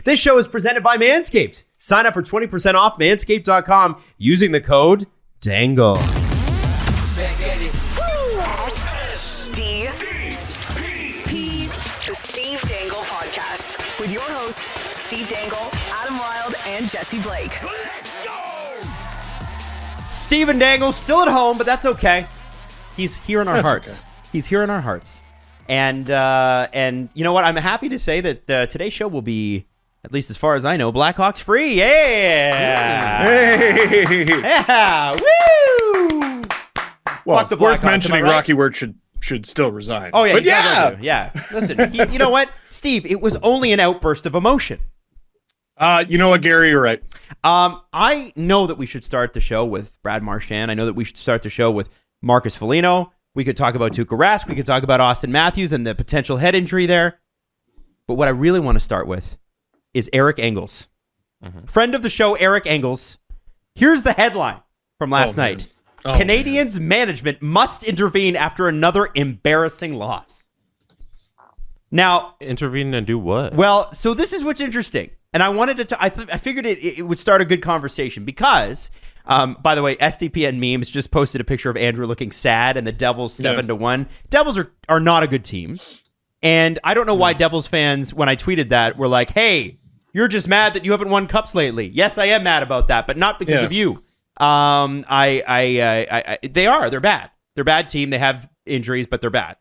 This show is presented by Manscaped. Sign up for 20% off manscaped.com using the code DANGLE. The Steve Dangle Podcast with your hosts, Steve Dangle, Adam Wilde, and Jesse Blake. Let's go! Steven Dangle still at home, but that's okay. He's here in our hearts. Okay. He's here in our hearts. And you know what? I'm happy to say that today's show will be, at least as far as I know, Blackhawks free. Yeah! Hey! Yeah! Woo! Well, Fuck the worth Blackhawks, mentioning, am I right? Rocky Word should still resign. Oh, yeah. But he's not yeah! gonna do. Yeah. Listen, you know what? Steve, it was only an outburst of emotion. You know what, Gary? You're right. I know that we should start the show with Brad Marchand. I know that we should start the show with Marcus Foligno. We could talk about Tuukka Rask. We could talk about Austin Matthews and the potential head injury there. But what I really want to start with is Eric Engels. Friend of the show, Eric Engels. Here's the headline from last night. Canadiens management must intervene after another embarrassing loss. Now, intervene and do what? well, so this is what's interesting. And I wanted to, I figured it would start a good conversation because, by the way, SDPN Memes just posted a picture of Andrew looking sad and the Devils 7-1. Devils are not a good team. And I don't know why Devils fans, when I tweeted that, were like, hey, you're just mad that you haven't won cups lately. Yes, I am mad about that, but not because of you. They're bad. They're a bad team. They have injuries, but they're bad.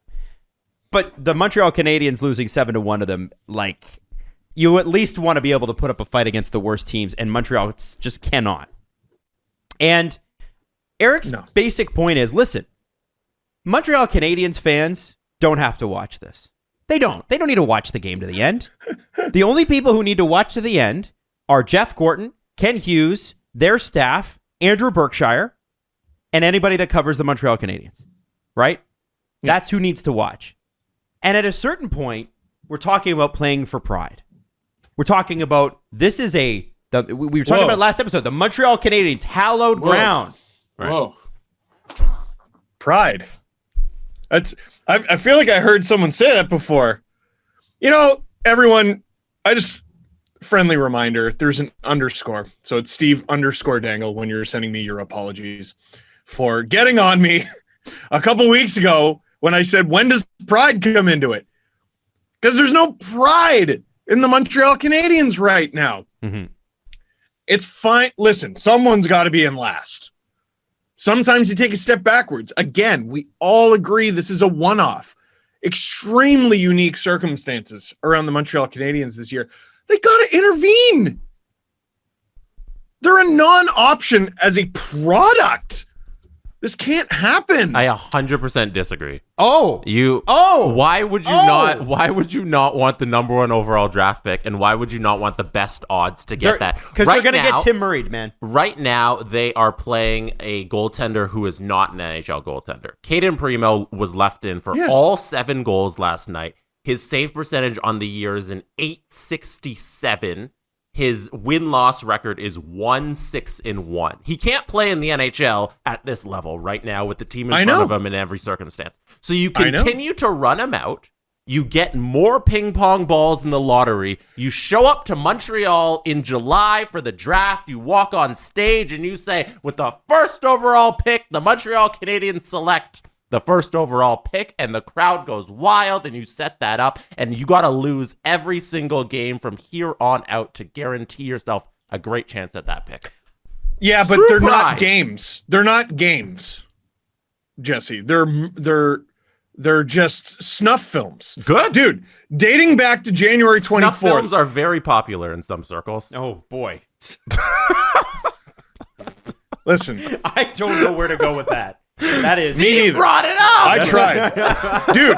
But the Montreal Canadiens losing 7-1 to them, like, you at least want to be able to put up a fight against the worst teams, and Montreal just cannot. And Eric's basic point is, listen, Montreal Canadiens fans don't have to watch this. They don't need to watch the game to the end. The only people who need to watch to the end are Jeff Gorton, Ken Hughes, their staff, Andrew Berkshire, and anybody that covers the Montreal Canadiens, right? Yeah. That's who needs to watch. And at a certain point, we're talking about playing for pride. We're talking about, this is we were talking about last episode, the Montreal Canadiens, hallowed ground. Right. Whoa. Pride. I feel like I heard someone say that before. You know, everyone, friendly reminder, there's an underscore. So it's Steve _Dangle when you're sending me your apologies for getting on me a couple weeks ago when I said, when does pride come into it? Because there's no pride in the Montreal Canadiens right now. Mm-hmm. It's fine. Listen, someone's got to be in last. Sometimes you take a step backwards. Again, we all agree this is a one-off. Extremely unique circumstances around the Montreal Canadiens this year. They got to intervene. They're a non-option as a product. This can't happen. I 100% disagree. Why would you not? Why would you not want the number 1 overall draft pick, and why would you not want the best odds to get that? Because they're going to get Tim Murray'd, man. Right now, they are playing a goaltender who is not an NHL goaltender. Caden Primo was left in for all 7 goals last night. His save percentage on the year is an .867. His win-loss record is 1-6-1. He can't play in the NHL at this level right now with the team in front of him in every circumstance. So you continue to run him out. You get more ping pong balls in the lottery. You show up to Montreal in July for the draft. You walk on stage and you say, with the first overall pick, the Montreal Canadiens select the first overall pick, and the crowd goes wild, and you set that up, and you got to lose every single game from here on out to guarantee yourself a great chance at that pick. Yeah, but they're not games. They're not games, Jesse. They're just snuff films. Good. Dude, dating back to January 24th. Snuff films are very popular in some circles. Oh, boy. Listen. I don't know where to go with that. That is. Me neither. Brought it up. I tried. Dude,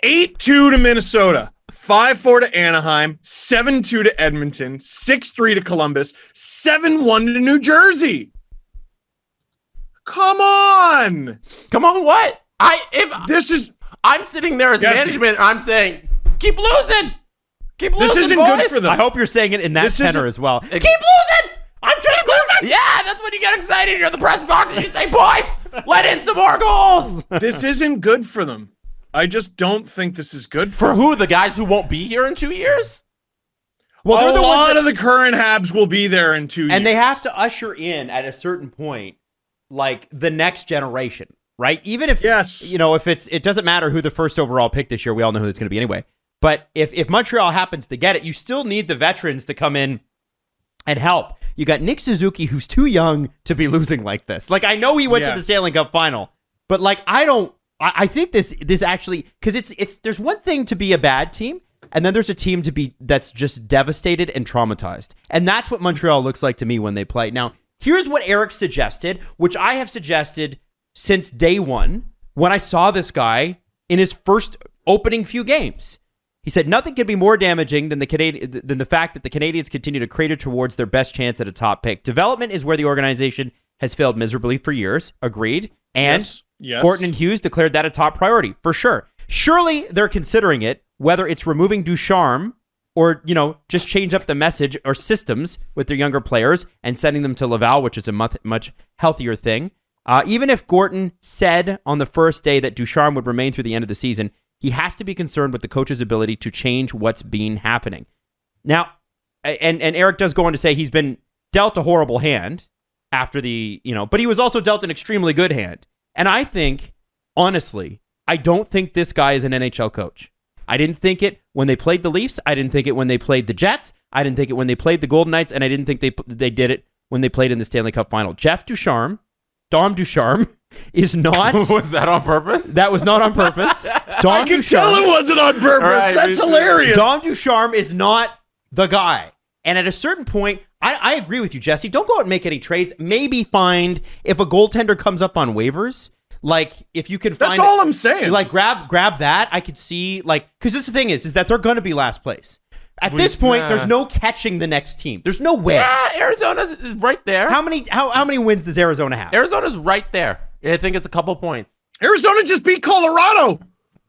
8-2 to Minnesota, 5-4 to Anaheim, 7-2 to Edmonton, 6-3 to Columbus, 7-1 to New Jersey. Come on. Come on, what? I'm sitting there as management, I'm saying, keep losing. Keep losing, This isn't boys. good for them. I hope you're saying it in that tenor as well. Keep losing. I'm trying to lose. Yeah, that's when you get excited. You're in the press box and you say, boys, let in some more goals. This isn't good for them. I just don't think this is good For who? The guys who won't be here in 2 years? Well, they're a the ones lot that, of the current Habs will be there in 2 years. and they have to usher in at a certain point, like the next generation, right? Even if, if it doesn't matter who the first overall pick this year, we all know who it's going to be anyway. But if Montreal happens to get it, you still need the veterans to come in and help. You got Nick Suzuki, who's too young to be losing like this. Like, I know he went to the Stanley Cup final, but like, I think this actually, because it's there's one thing to be a bad team, and then there's a team that's just devastated and traumatized. And that's what Montreal looks like to me when they play. Now, here's what Eric suggested, which I have suggested since day one when I saw this guy in his first opening few games. He said, nothing could be more damaging than the fact that the Canadiens continue to crater towards their best chance at a top pick. Development is where the organization has failed miserably for years. Agreed. And yes. Gorton and Hughes declared that a top priority, for sure. Surely they're considering it, whether it's removing Ducharme or, just change up the message or systems with their younger players and sending them to Laval, which is a much healthier thing. Even if Gorton said on the first day that Ducharme would remain through the end of the season, he has to be concerned with the coach's ability to change what's been happening. Now, and Eric does go on to say he's been dealt a horrible hand after but he was also dealt an extremely good hand. And I think, honestly, I don't think this guy is an NHL coach. I didn't think it when they played the Leafs. I didn't think it when they played the Jets. I didn't think it when they played the Golden Knights. And I didn't think they did it when they played in the Stanley Cup final. Dom Ducharme is not... Was that on purpose? That was not on purpose. I can tell it wasn't on purpose. Right, that's hilarious. Dom Ducharme is not the guy. And at a certain point, I agree with you, Jesse. Don't go out and make any trades. Maybe find, if a goaltender comes up on waivers, like if you can find... That's all I'm saying. Like grab that. I could see, because this the thing is that they're going to be last place. At this point, there's no catching the next team. There's no way. Yeah, Arizona's right there. How many wins does Arizona have? Arizona's right there. I think it's a couple points. Arizona just beat Colorado.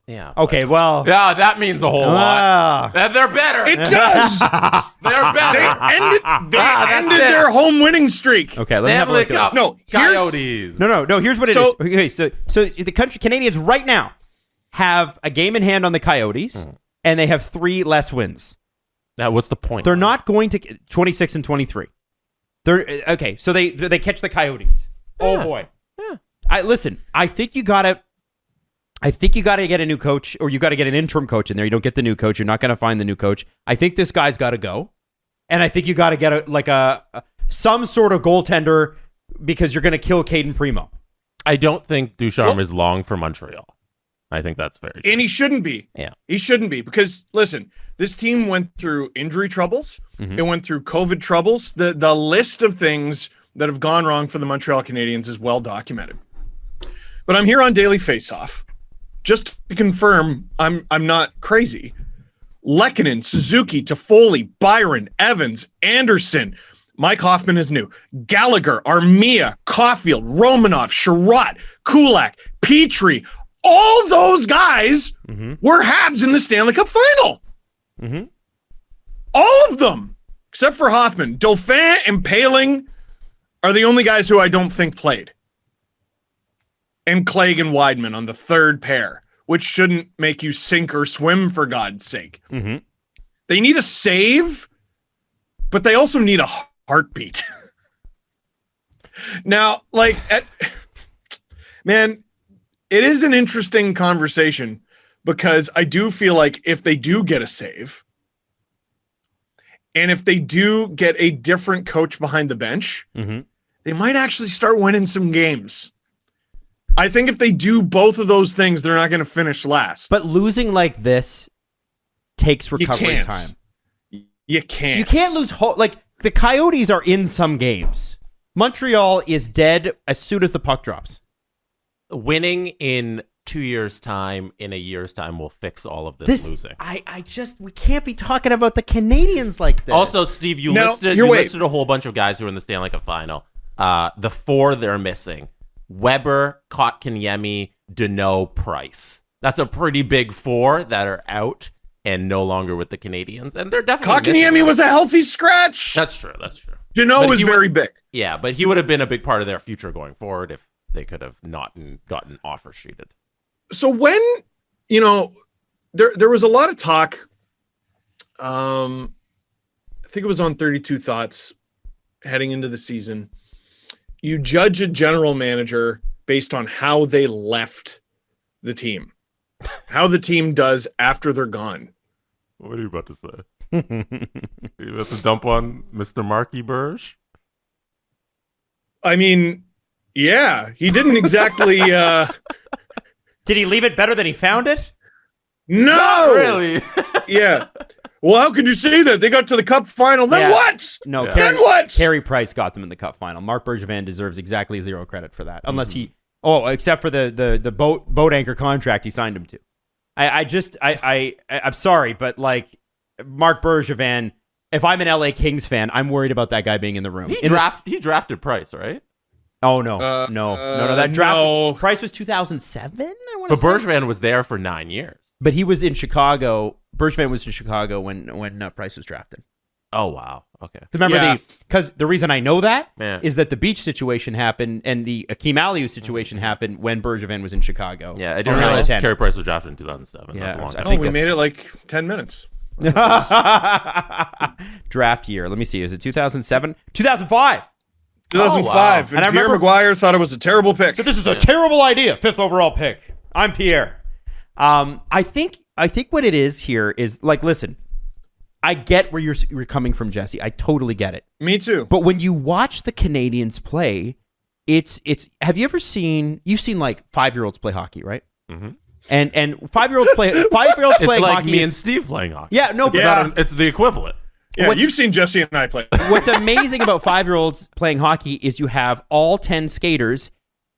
Yeah. Okay, well. Yeah, that means a whole lot. They're better. It does. They're better. They ended their home winning streak. Okay, let me have a look at it. No, Coyotes. No. Here's what it is. Okay, so the Canadiens right now have a game in hand on the Coyotes, and they have 3 less wins. Now, what's the point? They're not going to 26 and 23. They're okay. So they catch the Coyotes. Yeah. Oh boy. Yeah. I think you gotta get a new coach, or you got to get an interim coach in there. You don't get the new coach. You're not going to find the new coach. I think this guy's got to go, and I think you got to get some sort of goaltender because you're going to kill Caden Primo. I don't think Ducharme is long for Montreal. I think that's very true. And he shouldn't be. Yeah. He shouldn't be because, listen, this team went through injury troubles. Mm-hmm. It went through COVID troubles. The list of things that have gone wrong for the Montreal Canadiens is well documented. But I'm here on Daily Faceoff just to confirm I'm not crazy. Lehkonen, Suzuki, Toffoli, Byron, Evans, Anderson, Mike Hoffman is new. Gallagher, Armia, Caulfield, Romanov, Sherratt, Kulak, Petrie, all those guys were Habs in the Stanley Cup final. Mm-hmm. All of them, except for Hoffman. Dauphin and Paling are the only guys who I don't think played. And Clegg and Weidman on the third pair, which shouldn't make you sink or swim, for God's sake. Mm-hmm. They need a save, but they also need a heartbeat. Now, man, it is an interesting conversation because I do feel like if they do get a save and if they do get a different coach behind the bench, they might actually start winning some games. I think if they do both of those things, they're not going to finish last. But losing like this takes recovery time. You can't. You can't lose hope. Like, the Coyotes are in some games. Montreal is dead as soon as the puck drops. Winning in 2 years' time, in a year's time, will fix all of this losing. We can't be talking about the Canadiens like this. Also, Steve, you listed a whole bunch of guys who are in the Stanley Cup final. The 4 they're missing: Weber, Kotkaniemi, Deneau, Price. That's a pretty big 4 that are out and no longer with the Canadiens, and they're definitely. Kotkaniemi was a healthy scratch. That's true. Deneau was very big. Yeah, but he would have been a big part of their future going forward if they could have not gotten offer sheeted. So when, there was a lot of talk think it was on 32 Thoughts heading into the season. You judge a general manager based on how they left the team, how the team does after they're gone. What are you about to say? You about to dump on Mr. Marky Burge? I mean, yeah, he didn't exactly. Did he leave it better than he found it? No, Not really. Yeah. Well, how could you say that? They got to the Cup final. Then what? No, Yeah. Then what? Carey Price got them in the Cup final. Marc Bergevin deserves exactly 0 credit for that, unless he. Oh, except for the boat anchor contract he signed him to. I'm sorry, but like Marc Bergevin, if I'm an LA Kings fan, I'm worried about that guy being in the room. He drafted Price, right? Oh no, no. That draft no. Price was 2007. I want But to say. Bergevin was there for 9 years. But he was in Chicago. Bergevin was in Chicago when Price was drafted. Oh wow. Okay. Remember because the reason I know that is Yeah. that the beach situation happened and the Akeem Aliu situation happened when Bergevin was in Chicago. Yeah, I didn't Oh, realize 10. Carey Price was drafted in 2007. Yeah, That's a long I time. Oh, think we that's- made it like 10 minutes. Draft year. Let me see. Is it 2007? 2005. 2005. And I And Pierre remember- McGuire thought it was a terrible pick. So this is a terrible idea. 5th overall pick. I'm Pierre. I think what it is here is like, listen, I get where you're coming from, Jesse. I totally get it. Me too. But when you watch the Canadians play, it's. Have you ever seen? You've seen like 5-year-olds play hockey, right? Mm-hmm. And 5-year-olds play. 5-year-olds It's playing like hockey. me and Steve playing hockey. Yeah, no, but Yeah. It's the equivalent. Yeah, What's- you've seen Jesse and I play. What's amazing about 5-year-olds playing hockey is you have all 10 skaters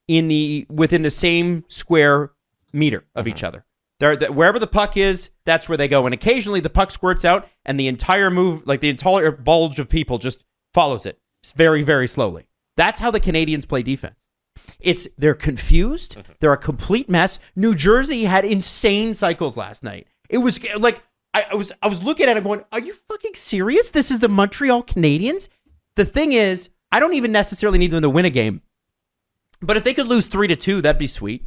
within the same square meter of each other. Wherever the puck is, that's where they go. And occasionally the puck squirts out and the entire move, like the entire bulge of people just follows it very, very slowly. That's how the Canadians play defense. They're confused. They're a complete mess. New Jersey had insane cycles last night. It was like, I was looking at it going, are you fucking serious? This is the Montreal Canadiens? The thing is, I don't even necessarily need them to win a game. But if they could lose 3-2, that'd be sweet.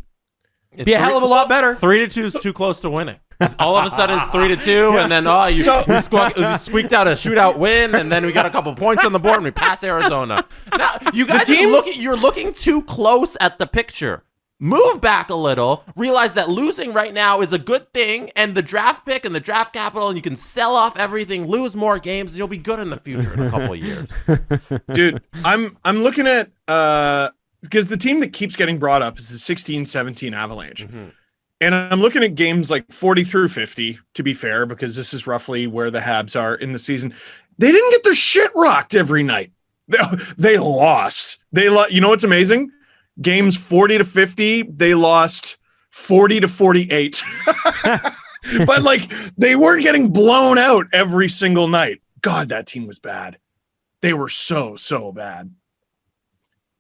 Be a hell of a lot better. 3-2 is too close to winning. All of a sudden it's 3-2, and then you squeaked out a shootout win, and then we got a couple points on the board, and we pass Arizona. Now you guys you're looking too close at the picture. Move back a little. Realize that losing right now is a good thing, and the draft pick and the draft capital, and you can sell off everything, lose more games, and you'll be good in the future in a couple of years. Dude, I'm looking at because the team that keeps getting brought up is the 16-17 Avalanche. Mm-hmm. And I'm looking at games like 40 through 50, to be fair, because this is roughly where the Habs are in the season. They didn't get their shit rocked every night. They lost. You know what's amazing? Games 40 to 50, they lost 40 to 48. But like they weren't getting blown out every single night. God, that team was bad. They were so bad.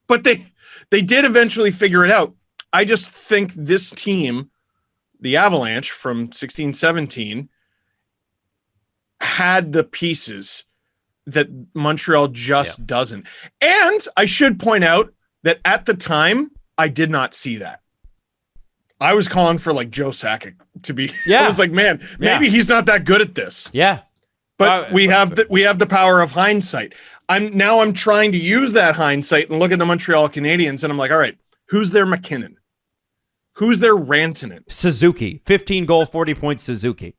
But they did eventually figure it out. I just think this team, the Avalanche from 16-17, had the pieces that Montreal just doesn't. And I should point out that at the time, I did not see that. I was calling for like Joe Sakic to be. I was like, man, maybe he's not that good at this. Yeah. But we have the power of hindsight. I'm trying to use that hindsight and look at the Montreal Canadiens, and I'm like, all right, who's their McKinnon? Who's their Rantanen? Suzuki. 15 goal, 40 points Suzuki.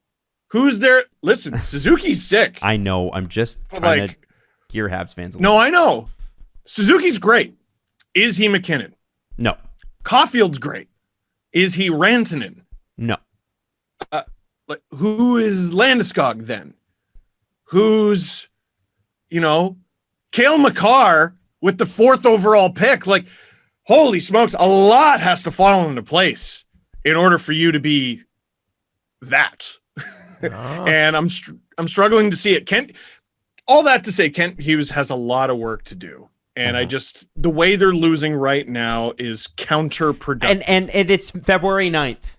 Who's their listen, Suzuki's sick. I know. I'm just trying to gear Habs fans a little. No, I know. Suzuki's great. Is he McKinnon? No. Caulfield's great. Is he Rantanen? No. Who is Landeskog then? Who's, Cale McCarr with the 4th overall pick? Like, holy smokes, a lot has to fall into place in order for you to be that. And I'm struggling to see it. All that to say, Kent Hughes has a lot of work to do. And the way they're losing right now is counterproductive. And it's February 9th.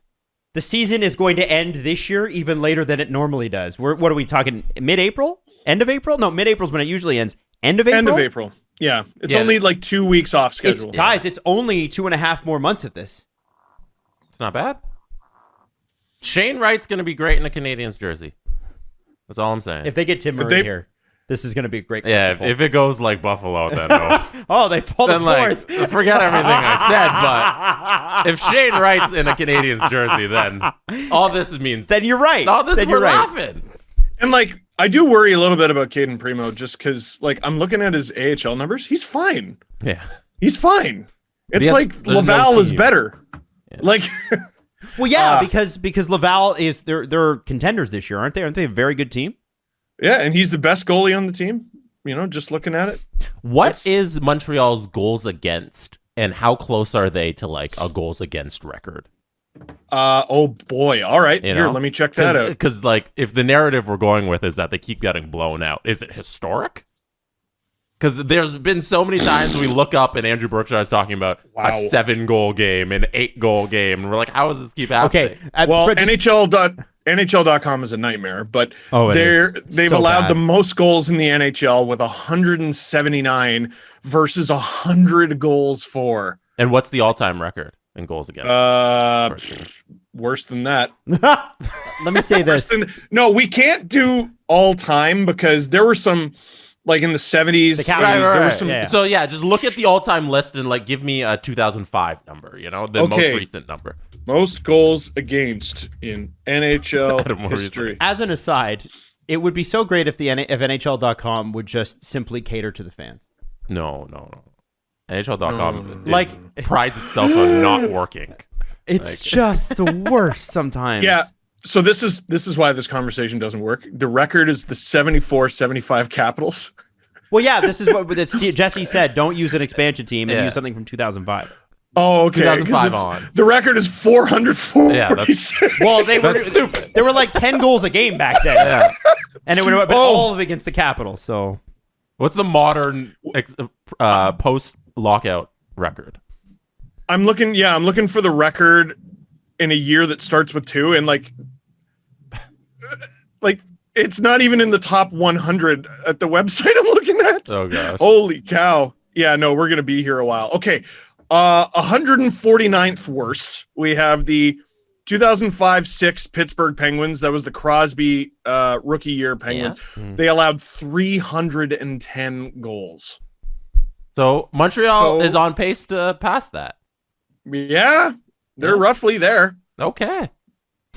The season is going to end this year even later than it normally does. What are we talking? Mid-April? End of April? No, mid-April is when it usually ends. End of April? End of April. Yeah. It's only like 2 weeks off schedule. Guys, it's only 2.5 more months of this. It's not bad. Shane Wright's going to be great in a Canadiens jersey. That's all I'm saying. If they get Tim Murray here. This is going to be a great. Yeah, if it goes like Buffalo, then no. Oh, they fall to fourth. Like, forget everything I said. But if Shane Wright's in a Canadiens jersey, then all this means. Then you're right. All this then we're you're right. laughing. And like, I do worry a little bit about Caden Primo just because, like, I'm looking at his AHL numbers. He's fine. Yeah, he's fine. It's like there's Laval no is team. better. Yeah. Like, Well, yeah, because Laval is they're contenders this year, aren't they? Aren't they a very good team? yeah, and he's the best goalie on the team. You know, just looking at it. What is Montreal's goals against, and how close are they to like a goals against record? Oh boy. All right. You Here, know? let me check that out. Because like, if the narrative we're going with is that they keep getting blown out, is it historic? Because there's been so many times we look up and Andrew Berkshire is talking about a 7-goal game, an 8-goal game, and we're like, how does this keep happening? Okay, Well, NHL.com is a nightmare, but Oh, it is. they've So allowed bad. the most goals in the NHL with 179 versus 100 goals for. And what's the all-time record in goals against? Worse than that. Let me say this. No, we can't do all time because there were some, like in the 70s. The Capitals, there right. was some. Yeah. So yeah, just look at the all-time list and like give me a 2005 number. You know, the most recent number. Most goals against in NHL More history. As an aside, it would be so great if if NHL.com would just simply cater to the fans. No. NHL.com prides itself on not working. It's just the worst sometimes. Yeah. So this is why this conversation doesn't work. The record is the 74-75 Capitals. Well, yeah, this is what Jesse said. Don't use an expansion team and use something from 2005. Oh, okay. 2005 on. The record is 440. Yeah, that's- Well, they were That's stupid. There were like 10 goals a game back then. Yeah. And it would have been all of it against the Capitals. So What's the modern post-lockout record? I'm looking for the record in a year that starts with 2, and like it's not even in the top 100 at the website I'm looking at. Oh gosh. Holy cow. Yeah, no, we're going to be here a while. Okay. 149th worst. We have the 2005-06 Pittsburgh Penguins. That was the Crosby rookie year Penguins. Yeah. They allowed 310 goals. So Montreal is on pace to pass that. Yeah, they're roughly there. Okay.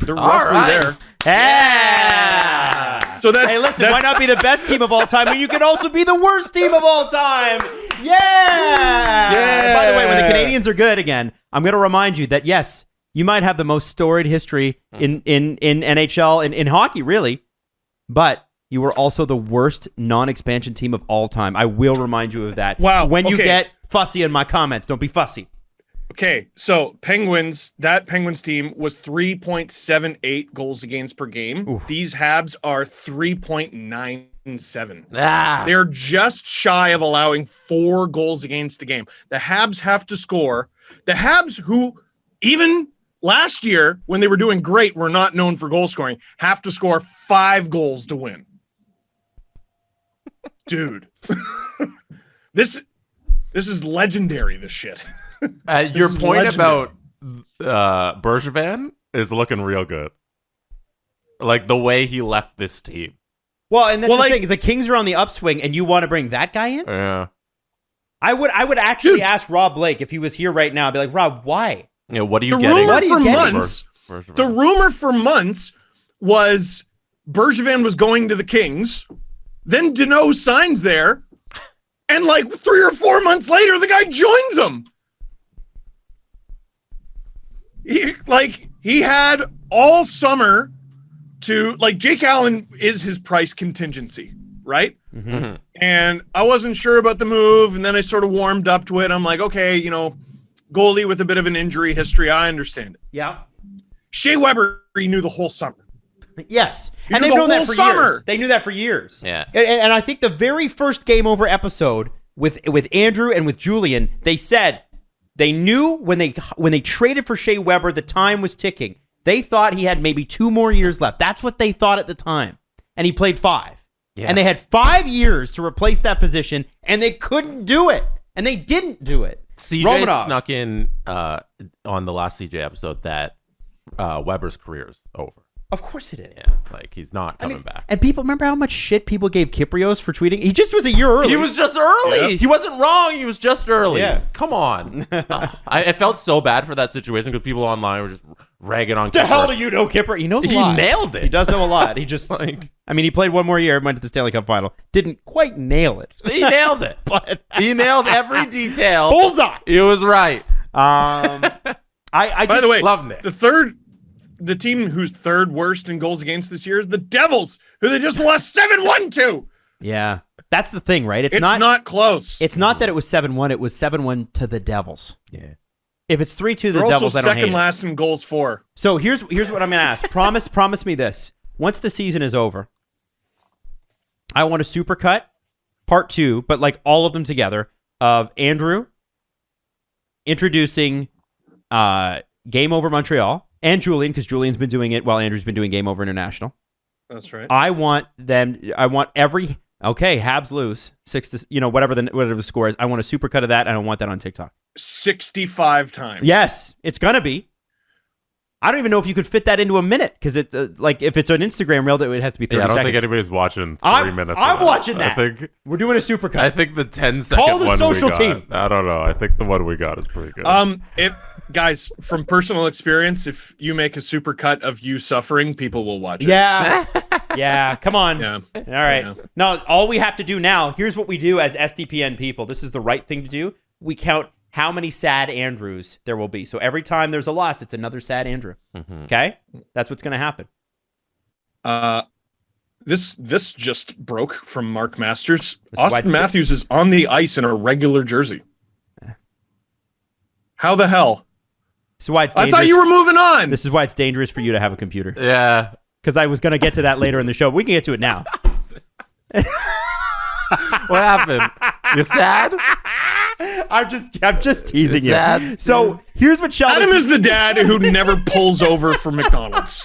They're roughly there. yeah. So that's Hey, listen, why not be the best team of all time when you can also be the worst team of all time? Yeah. By the way, when the Canadiens are good again, I'm going to remind you that, yes, you might have the most storied history in NHL, in hockey, really, but you were also the worst non-expansion team of all time. I will remind you of that. Wow. When you Okay. get fussy in my comments, don't be fussy. Okay, so Penguins team was 3.78 goals against per game. Oof. These Habs are 3.97. Ah. They're just shy of allowing 4 goals against a game. The Habs have to score. The Habs, who even last year, when they were doing great, were not known for goal scoring, have to score 5 goals to win. Dude. This is legendary, this shit. Your is point legendary. about Bergevin is looking real good. Like the way he left this team. Well, and that's Well, the like- thing. The Kings are on the upswing, and you want to bring that guy in? Yeah. I would actually ask Rob Blake if he was here right now. I'd be like, Rob, why? You know, what are you The getting? rumor What are you for getting? months, Bergevin? the rumor for months was Bergevin was going to the Kings. Then Deneau signs there, and like 3 or 4 months later, the guy joins them. He had all summer to Jake Allen is his price contingency, right? Mhm. And I wasn't sure about the move, and then I sort of warmed up to it. I'm like, okay, goalie with a bit of an injury history, I understand it. Yeah. Shea Weber, he knew the whole summer. Yes. You And knew they've the known that whole for summer. years. They knew that for years. Yeah. And I think the very first Game Over episode with Andrew and with Julian, they said they knew when they traded for Shea Weber, the time was ticking. They thought he had maybe 2 more years left. That's what they thought at the time. And he played 5. Yeah. And they had 5 years to replace that position, and they couldn't do it. And they didn't do it. CJ Romanov. snuck in on the last CJ episode that Weber's career is over. Of course it is. Yeah, like he's not coming back. And people remember how much shit people gave Kyprios for tweeting? He just was a year early. He was just early. Yeah. He wasn't wrong. He was just early. Yeah. Come on. I felt so bad for that situation because people online were just ragging on The Kipper. hell do you know Kipper? He knows a He lot. nailed it. He does know a lot. He just, he played one more year, went to the Stanley Cup final. Didn't quite nail it. He nailed it. But He nailed every detail. bullseye. He was right. I By just the way, loved it. the team who's third worst in goals against this year is the Devils, who they just lost 7-1 to. Yeah. That's the thing, right? It's not close. It's not that it was 7-1. It was 7-1 to the Devils. Yeah. If it's 3-2 to the They're Devils, also I don't hate second it. last in goals for. So here's what I'm going to ask. Promise me this. Once the season is over, I want a supercut, part 2, but like all of them together, of Andrew introducing Game Over Montreal and Julian, because Julian's been doing it while Andrew's been doing Game Over International. That's right. I want every Habs lose 6 to whatever the score is. I want a supercut of that, and I want that on TikTok. 65 times. Yes, it's gonna be. I don't even know if you could fit that into a minute, because it if it's an Instagram reel, it has to be 30 Yeah, I don't seconds. think anybody's watching 3 I'm minutes. I'm watching that. I think We're doing a supercut. I think the 10-second Call the one social we got, team. I don't know. I think the one we got is pretty good. If guys, from personal experience, if you make a super cut of you suffering, people will watch it. Yeah. Yeah, come on. Yeah. All right. Yeah. No, all we have to do now, here's what we do as SDPN people. This is the right thing to do. We count how many sad Andrews there will be. So every time there's a loss, it's another sad Andrew. Okay? That's what's going to happen. This just broke from Mark Masters. This is why Austin it's Matthews is on the ice in a regular jersey. How the hell? So why it's I dangerous. thought you were moving on. This is why it's dangerous for you to have a computer. Yeah. Because I was going to get to that later in the show. We can get to it now. What happened? You sad? I'm just teasing you. Sad. So here's what Sheldon. Adam is the dad who never pulls over for McDonald's.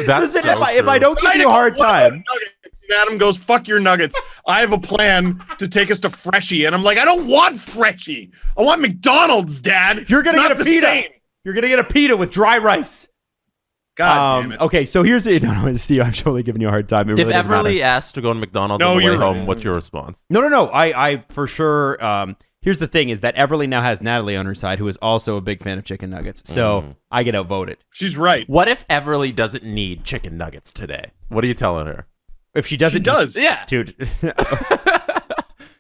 That's Listen, so if I true. don't give you a hard What about time. Nuggets? And Adam goes, "Fuck your Nuggets. I have a plan to take us to Freshie." And I'm like, "I don't want Freshie. I want McDonald's, Dad. You're going to It's get not a the pita. same." You're going to get a pita with dry rice. God damn it. Okay, so here's no, Steve, I'm totally giving you a hard time. It If really doesn't matter. Everly asked to go to McDonald's No, on the way you're home, right. what's your response? No. I for sure. Here's the thing: is that Everly now has Natalie on her side, who is also a big fan of chicken nuggets. So I get outvoted. She's right. What if Everly doesn't need chicken nuggets today? What are you telling her? If she doesn't, She does. Yeah. dude.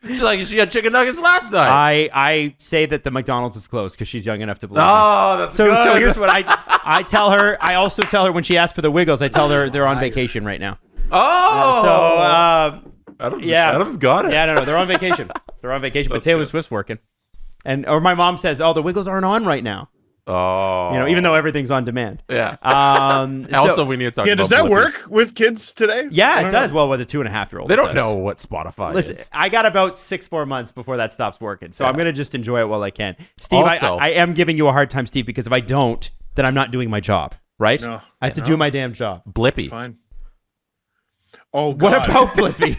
She's like, she had chicken nuggets last night. I say that the McDonald's is closed because she's young enough to believe. Oh, that's So good. here's what I tell her. I also tell her when she asks for the Wiggles, I tell her they're on vacation right now. Oh. Adam's, yeah. Adam's got it. Yeah, no, they're on vacation. They're on vacation, but Taylor Swift's working. Or my mom says, "Oh, the Wiggles aren't on right now." Oh. Even though everything's on demand. Yeah. So- Also, we need to talk Yeah, about does that Blippi. work with kids today? Yeah, I it don't does. know. Well, with a 2.5-year-old, They it don't does. know what Spotify Listen, is. I got about 6 more months before that stops working, so I'm gonna just enjoy it while I can. Steve, Also- I am giving you a hard time, Steve, because if I don't, then I'm not doing my job, right? No. I have to do my damn job. Blippi. Fine. Oh, What God. about Blippi?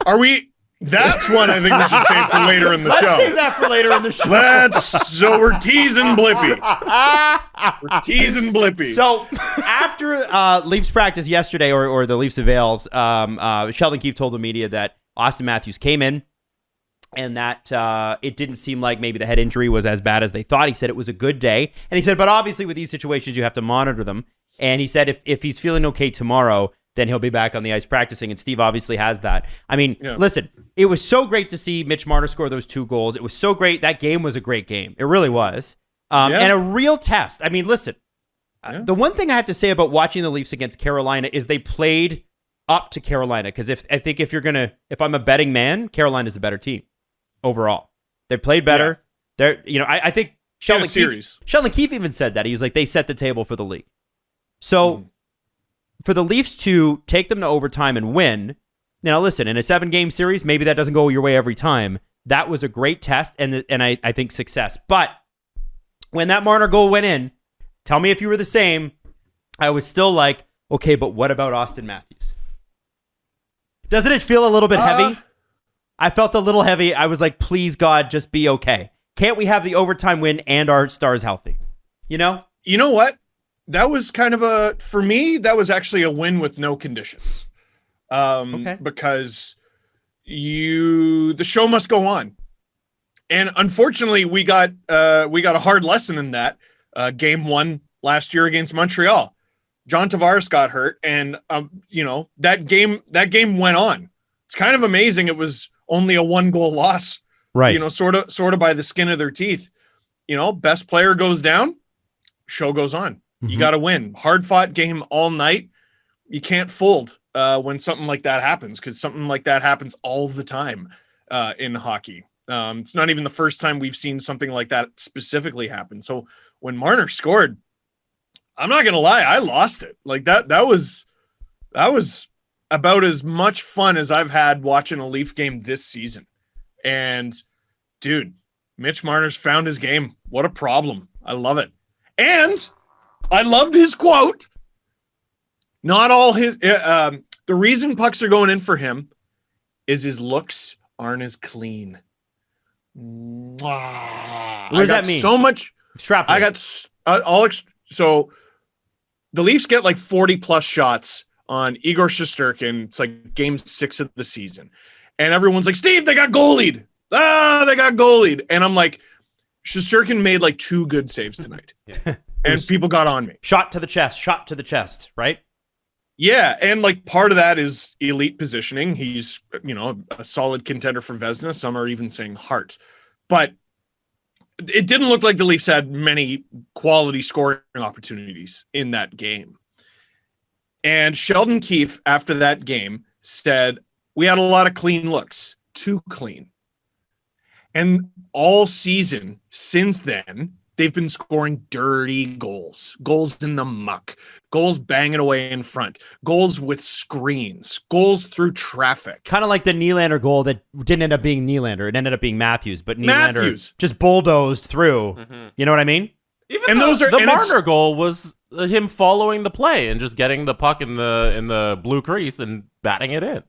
Are we? That's one I think we should save for later in the Let's show. save that for later in the show. So we're teasing Blippi. We're teasing Blippi. So after Leafs practice yesterday, or the Leafs avails, Sheldon Keefe told the media that Austin Matthews came in and that it didn't seem like maybe the head injury was as bad as they thought. He said it was a good day. And he said, but obviously with these situations, you have to monitor them. And he said if he's feeling okay tomorrow, then he'll be back on the ice practicing. And Steve obviously has that. I mean, Listen, it was so great to see Mitch Marner score those 2 goals. It was so great. That game was a great game. It really was. And a real test. I mean, listen, the one thing I have to say about watching the Leafs against Carolina is they played up to Carolina. Because if I'm a betting man, Carolina's a better team overall. They played better. They're, I think Sheldon Keefe even said that. He was like, they set the table for the league. So for the Leafs to take them to overtime and win, listen, in a 7-game series, maybe that doesn't go your way every time. That was a great test and I think success. But when that Marner goal went in, tell me if you were the same. I was still like, okay, but what about Austin Matthews? Doesn't it feel a little bit heavy? I felt a little heavy. I was like, please, God, just be okay. Can't we have the overtime win and our stars healthy? You know what? that was kind of for me, that was actually a win with no conditions. Because the show must go on. And unfortunately, we got a hard lesson in that game 1 last year against Montreal. John Tavares got hurt, and that game went on. It's kind of amazing. It was only a 1-goal loss, right? Sort of by the skin of their teeth. Best player goes down, show goes on. Mm-hmm. You got to win. Hard fought game all night. You can't fold when something like that happens, because something like that happens all the time in hockey. It's not even the first time we've seen something like that specifically happen. So when Marner scored, I'm not going to lie, I lost it. Like that was about as much fun as I've had watching a Leaf game this season. And dude, Mitch Marner's found his game. What a problem. I love it. And I loved his quote. Not all his, the reason pucks are going in for him is his looks aren't as clean. What does that mean? So much. Extrapolate. I got so the Leafs get like 40 plus shots on Igor Shesterkin. It's like game 6 of the season. And everyone's like, Steve, they got goalied. They got goalied. And I'm like, Shesterkin made like 2 good saves tonight. Yeah. And people got on me. Shot to the chest, right? Yeah. And like part of that is elite positioning. He's, a solid contender for Vezina. Some are even saying Hart. But it didn't look like the Leafs had many quality scoring opportunities in that game. And Sheldon Keefe, after that game, said, we had a lot of clean looks, too clean. And all season since then, they've been scoring dirty goals in the muck, goals banging away in front, goals with screens, goals through traffic. Kind of like the Nylander goal that didn't end up being Nylander. It ended up being Matthews, but Nylander just bulldozed through. Mm-hmm. You know what I mean? Even the Marner goal was him following the play and just getting the puck in the blue crease and batting it in.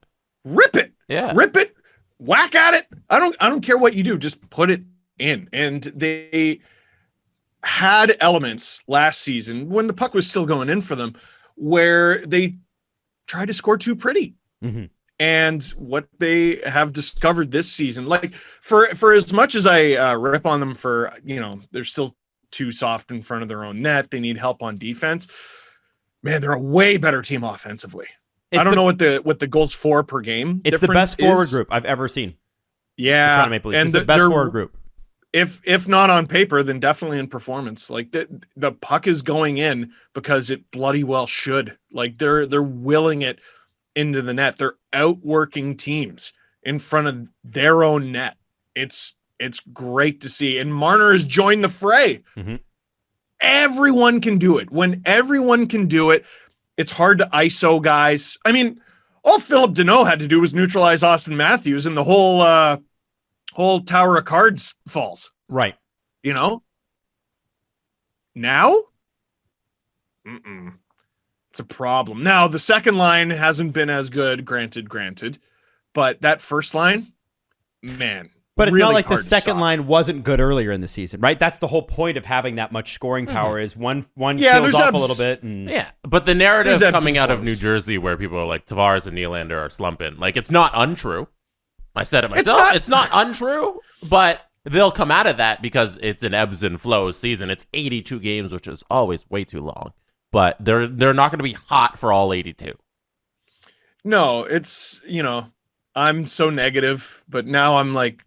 Rip it. Yeah. Rip it. Whack at it. I don't care what you do. Just put it in. And they had elements last season when the puck was still going in for them where they tried to score too pretty. Mm-hmm. And what they have discovered this season, like for as much as I rip on them for, they're still too soft in front of their own net. They need help on defense. Man, they're a way better team offensively. I don't know what the goals for per game. It's the best forward group I've ever seen. Yeah. And the best forward group. If not on paper, then definitely in performance. Like the puck is going in because it bloody well should. Like they're willing it into the net. They're outworking teams in front of their own net. It's great to see. And Marner has joined the fray. Mm-hmm. Everyone can do it. When everyone can do it, it's hard to ISO guys. I mean, all Philip Deneau had to do was neutralize Austin Matthews, and the whole tower of cards falls. Right. Now? It's a problem. Now, the second line hasn't been as good, granted, but that first line, man. But it's really not like the second line wasn't good earlier in the season, right? That's the whole point of having that much scoring power is one kills off a little bit. And yeah, but the narrative coming out of New Jersey where people are like, Tavares and Nylander are slumping, like it's not untrue. I said it myself. It's not untrue, but they'll come out of that because it's an ebbs and flows season. It's 82 games, which is always way too long. But they're not going to be hot for all 82. No, it's, I'm so negative, but now I'm like,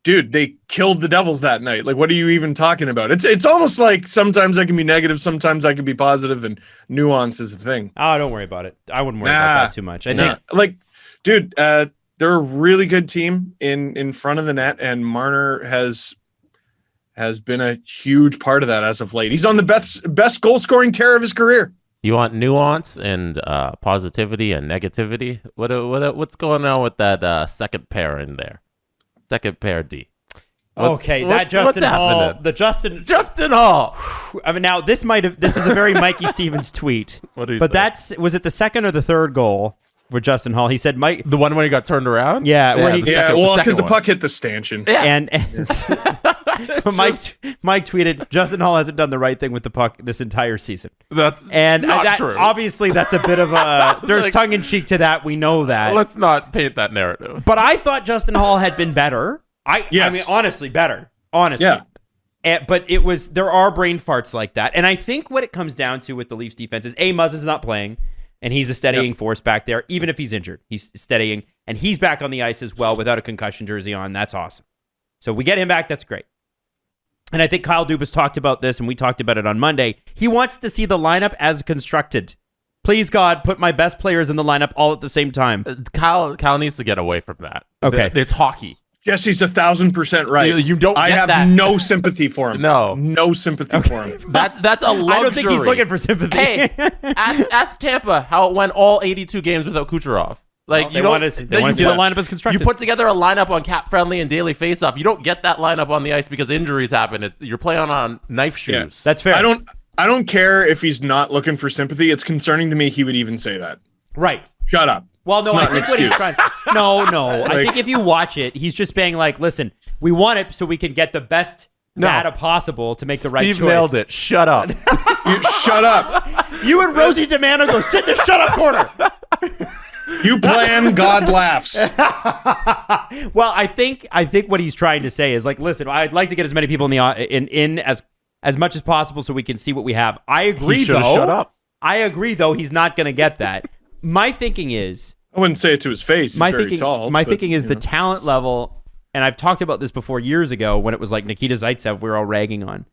dude, they killed the Devils that night. Like, what are you even talking about? It's almost like sometimes I can be negative, sometimes I can be positive, and nuance is a thing. Oh, don't worry about it. I wouldn't worry about that too much. I think, like, dude, they're a really good team in front of the net, and Marner has been a huge part of that as of late. He's on the best goal scoring tear of his career. You want nuance and positivity and negativity? What's going on with that second pair in there? Second pair D. Justin Hall. The Justin Hall. I mean, now this is a very Mikey Stevens tweet. What did he say? Was it the second or the third goal for Justin Hall? He said, "Mike, the one when he got turned around." Yeah, because the puck hit the stanchion. Yeah. And Mike tweeted, Justin Hall hasn't done the right thing with the puck this entire season. That's not true. Obviously, that's a bit of a... There's tongue-in-cheek to that. We know that. Let's not paint that narrative. But I thought Justin Hall had been better. I mean, honestly, better. Honestly. Yeah. But there are brain farts like that. And I think what it comes down to with the Leafs defense is, Muzz is not playing, and he's a steadying force back there. Even if he's injured, he's steadying. And he's back on the ice as well without a concussion jersey on. That's awesome. So we get him back. That's great. And I think Kyle Dubas talked about this, and we talked about it on Monday. He wants to see the lineup as constructed. Please, God, put my best players in the lineup all at the same time. Kyle needs to get away from that. Okay. It's hockey. Jesse's 1,000% right. You don't get I have that. no sympathy for him. No sympathy for him. That's a luxury. I don't think he's looking for sympathy. Hey, ask Tampa how it went all 82 games without Kucherov. Like, they want to see the lineup as constructed. You put together a lineup on Cap Friendly and Daily Faceoff. You don't get that lineup on the ice because injuries happen. You're playing on knife shoes. Yeah, that's fair. I don't care if he's not looking for sympathy. It's concerning to me he would even say that. Right. Shut up. Well, no, I think what he's trying. No. I think if you watch it, he's just being like, "Listen, we want it so we can get the best data possible to make the right choice." Steve nailed it. Shut up. Shut up. You and Rosie DeMano go sit in the shut up corner. You plan, God laughs. Well, I think what he's trying to say is like, listen, I'd like to get as many people in as much as possible so we can see what we have. I agree, though. Shut up. I agree, though. He's not going to get that. My thinking is, I wouldn't say it to his face. He's very tall. My thinking is the talent level, and I've talked about this before years ago when it was like Nikita Zaitsev we were all ragging on.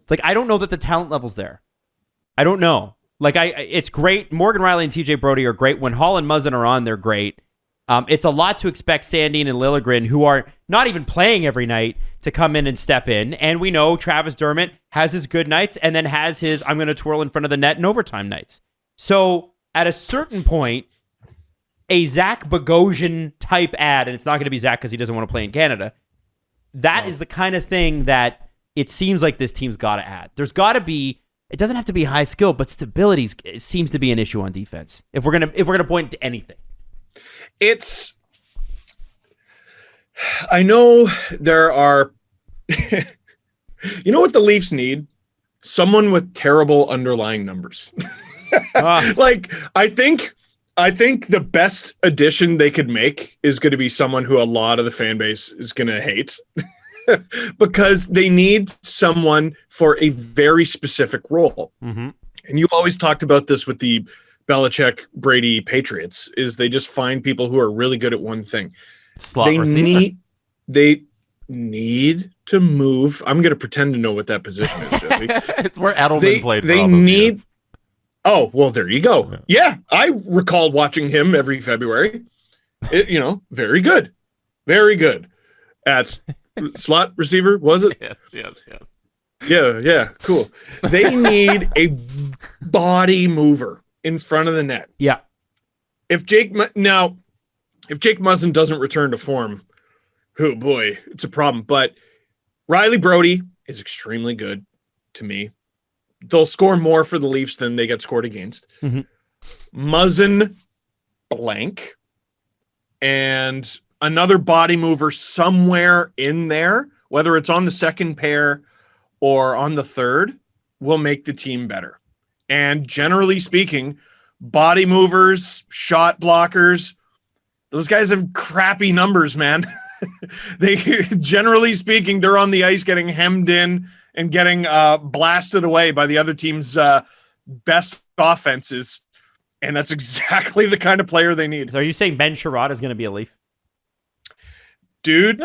It's like, I don't know that the talent level's there. I don't know. Like, it's great. Morgan Rielly and TJ Brody are great. When Hall and Muzzin are on, they're great. It's a lot to expect Sandin and Liljegren, who are not even playing every night, to come in and step in. And we know Travis Dermott has his good nights and then has his I'm going to twirl in front of the net in overtime nights. So at a certain point, a Zach Bogosian type ad, and it's not going to be Zach because he doesn't want to play in Canada, that is the kind of thing that it seems like this team's got to add. There's got to be... It doesn't have to be high skill, but stability seems to be an issue on defense. If we're gonna point to anything, I know there are. You know what the Leafs need? Someone with terrible underlying numbers. Like I think the best addition they could make is going to be someone who a lot of the fan base is going to hate. Because they need someone for a very specific role. Mm-hmm. And you always talked about this with the Belichick, Brady Patriots, is they just find people who are really good at one thing. Slot receiver. They need to move. I'm going to pretend to know what that position is, Jesse. It's where Edelman played. They need. Oh, well, there you go. Yeah, I recall watching him every February. Very good. Very good. At slot receiver, was it? Yes. Yeah, cool. They need a body mover in front of the net. Yeah. If Jake Muzzin doesn't return to form, oh boy, it's a problem. But Riley Brody is extremely good to me. They'll score more for the Leafs than they get scored against. Mm-hmm. Muzzin blank. And another body mover somewhere in there, whether it's on the second pair or on the third, will make the team better. And generally speaking, body movers, shot blockers, those guys have crappy numbers, man. They generally speaking, they're on the ice getting hemmed in and getting blasted away by the other team's best offenses. And that's exactly the kind of player they need. So are you saying Ben Sherrod is going to be a Leaf? Dude.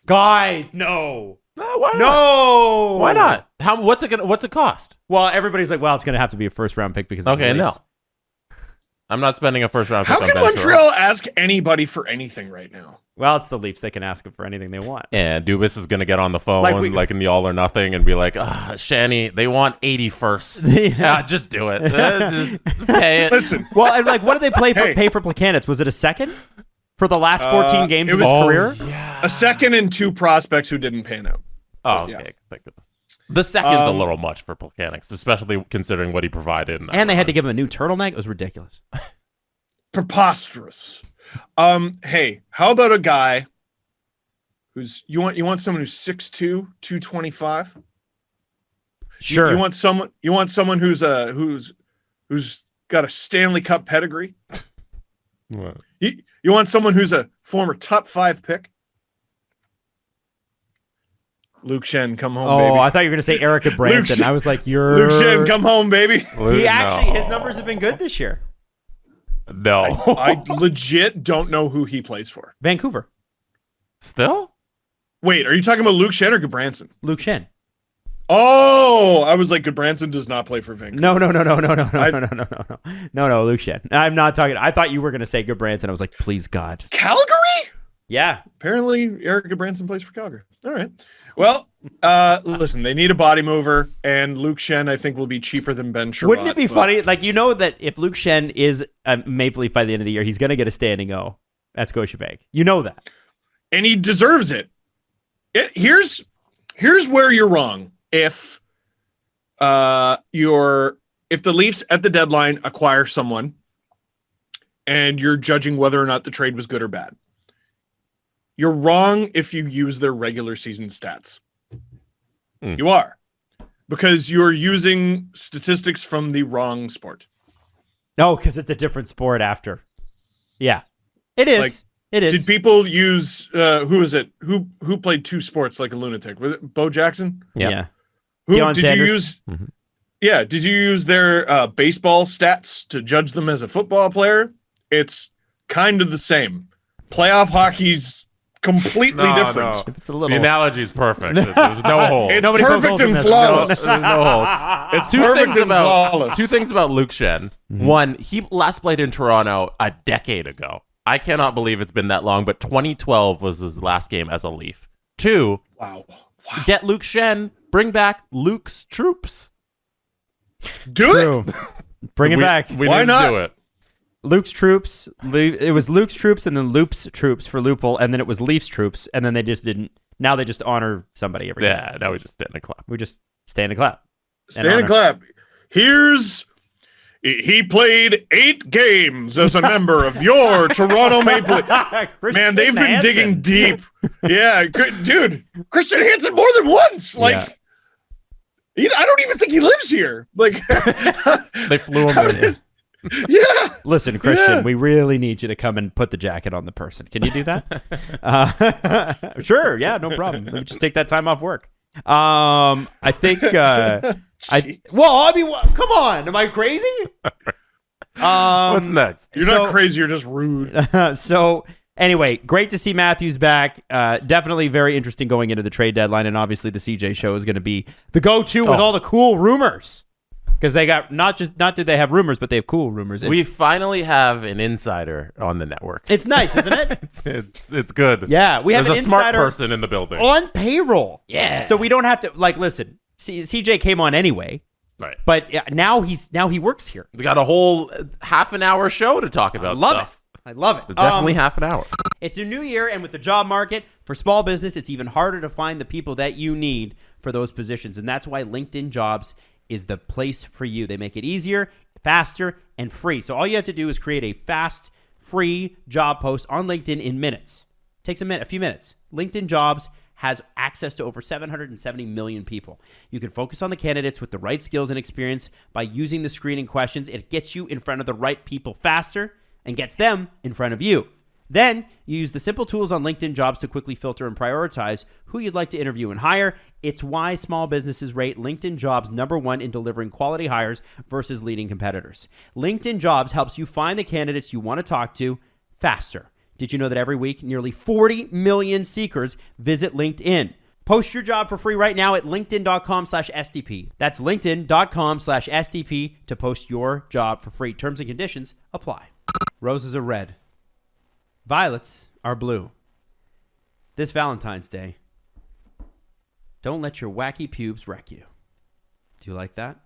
Guys, no. Why not? No. Why not? What's it cost? Well, everybody's like, well, it's going to have to be a first round pick because okay, no. I'm not spending a first round pick. How can Montreal ask anybody for anything right now? Well, it's the Leafs. They can ask them for anything they want. Yeah, Dubas is going to get on the phone like in the all or nothing and be like, Shanny, they want 81st. Yeah, just do it. Just pay it. Listen. Well, and like, what did they pay for Plekanec? Was it a second? For the last 14 games of his career? Yeah. A second and two prospects who didn't pan out. Oh, okay. Yeah. Thank goodness. The second's a little much for Plekanec, especially considering what he provided. And they had to give him a new turtleneck. It was ridiculous. Preposterous. Hey, how about a guy you want someone who's 6'2", 225? Sure. You want someone who's got a Stanley Cup pedigree? What? You want someone who's a former top 5 pick? Luke Schenn, come home, baby. Oh, I thought you were going to say Erica Branson. I was like, Luke Schenn, come home, baby. His numbers have been good this year. No. I legit don't know who he plays for. Vancouver. Still? Wait, are you talking about Luke Schenn or Goodbranson? Luke Schenn. Oh, I was like, Goodbranson does not play for Vancouver. No, Luke Schenn. I'm not talking. I thought you were going to say Goodbranson. I was like, please, God. Calgary? Yeah. Apparently, Eric Goodbranson plays for Calgary. All right. Well, listen, they need a body mover, and Luke Schenn, I think, will be cheaper than Ben Sherratt. Wouldn't it be funny? Like, you know that if Luke Schenn is a Maple Leaf by the end of the year, he's going to get a standing O at Scotiabank. You know that. And he deserves it. Here's where you're wrong. If the Leafs at the deadline acquire someone and you're judging whether or not the trade was good or bad, you're wrong if you use their regular season stats. You are, because you're using statistics from the wrong sport. No, because it's a different sport after. Yeah, it is. Like, it is. Did people use who is it? Who played 2 sports like a lunatic? Was it Bo Jackson? Yeah. Who Deion did Sanders. you use? Mm-hmm. Yeah, did you use their baseball stats to judge them as a football player? It's kind of the same. Playoff hockey's completely different. If it's a little... The analogy is perfect. There's no hole. It's perfect and flawless. There's no hole. It's perfect and flawless. 2 things about Luke Schenn. One, he last played in Toronto a decade ago. I cannot believe it's been that long, but 2012 was his last game as a Leaf. 2, Wow. Get Luke Schenn. Bring back Luke's troops. Do it. Bring it back. Why not? Do it. Luke's troops. It was Luke's troops and then Loop's troops for Loophole, and then it was Leaf's troops, and then they just didn't. Now they just honor somebody every Yeah, time. now we just stand and clap. We just stand and clap. Stand and clap. He played 8 games as a member of your Toronto Maple Leafs. Man, they've been digging deep. Yeah, good, dude. Christian Hansen more than once. Like, I don't even think he lives here. Like, they flew him in. Yeah. Listen, Christian, we really need you to come and put the jacket on the person. Can you do that? Sure. Yeah, no problem. Let me just take that time off work. I think. Come on. Am I crazy? What's next? You're not crazy. You're just rude. So anyway, great to see Matthews back. Definitely very interesting going into the trade deadline, and obviously the CJ show is going to be the go-to with all the cool rumors. Because they got not do they have rumors, but they have cool rumors. We finally have an insider on the network. It's nice, isn't it? it's good. Yeah, we have There's an a smart insider person in the building on payroll. Yeah, so we don't have to listen. CJ came on anyway, right? But now he works here. We got a whole half an hour show to talk about. I love it. Definitely half an hour. It's a new year, and with the job market for small business, it's even harder to find the people that you need for those positions, and that's why LinkedIn Jobs is the place for you. They make it easier, faster, and free. So all you have to do is create a fast, free job post on LinkedIn in minutes. Takes a few minutes. LinkedIn Jobs has access to over 770 million people. You can focus on the candidates with the right skills and experience by using the screening questions. It gets you in front of the right people faster and gets them in front of you. Then you use the simple tools on LinkedIn Jobs to quickly filter and prioritize who you'd like to interview and hire. It's why small businesses rate LinkedIn Jobs #1 in delivering quality hires versus leading competitors. LinkedIn Jobs helps you find the candidates you want to talk to faster. Did you know that every week, nearly 40 million seekers visit LinkedIn? Post your job for free right now at linkedin.com/SDP. That's linkedin.com/SDP to post your job for free. Terms and conditions apply. Roses are red. Violets are blue. This Valentine's Day, don't let your wacky pubes wreck you. Do you like that?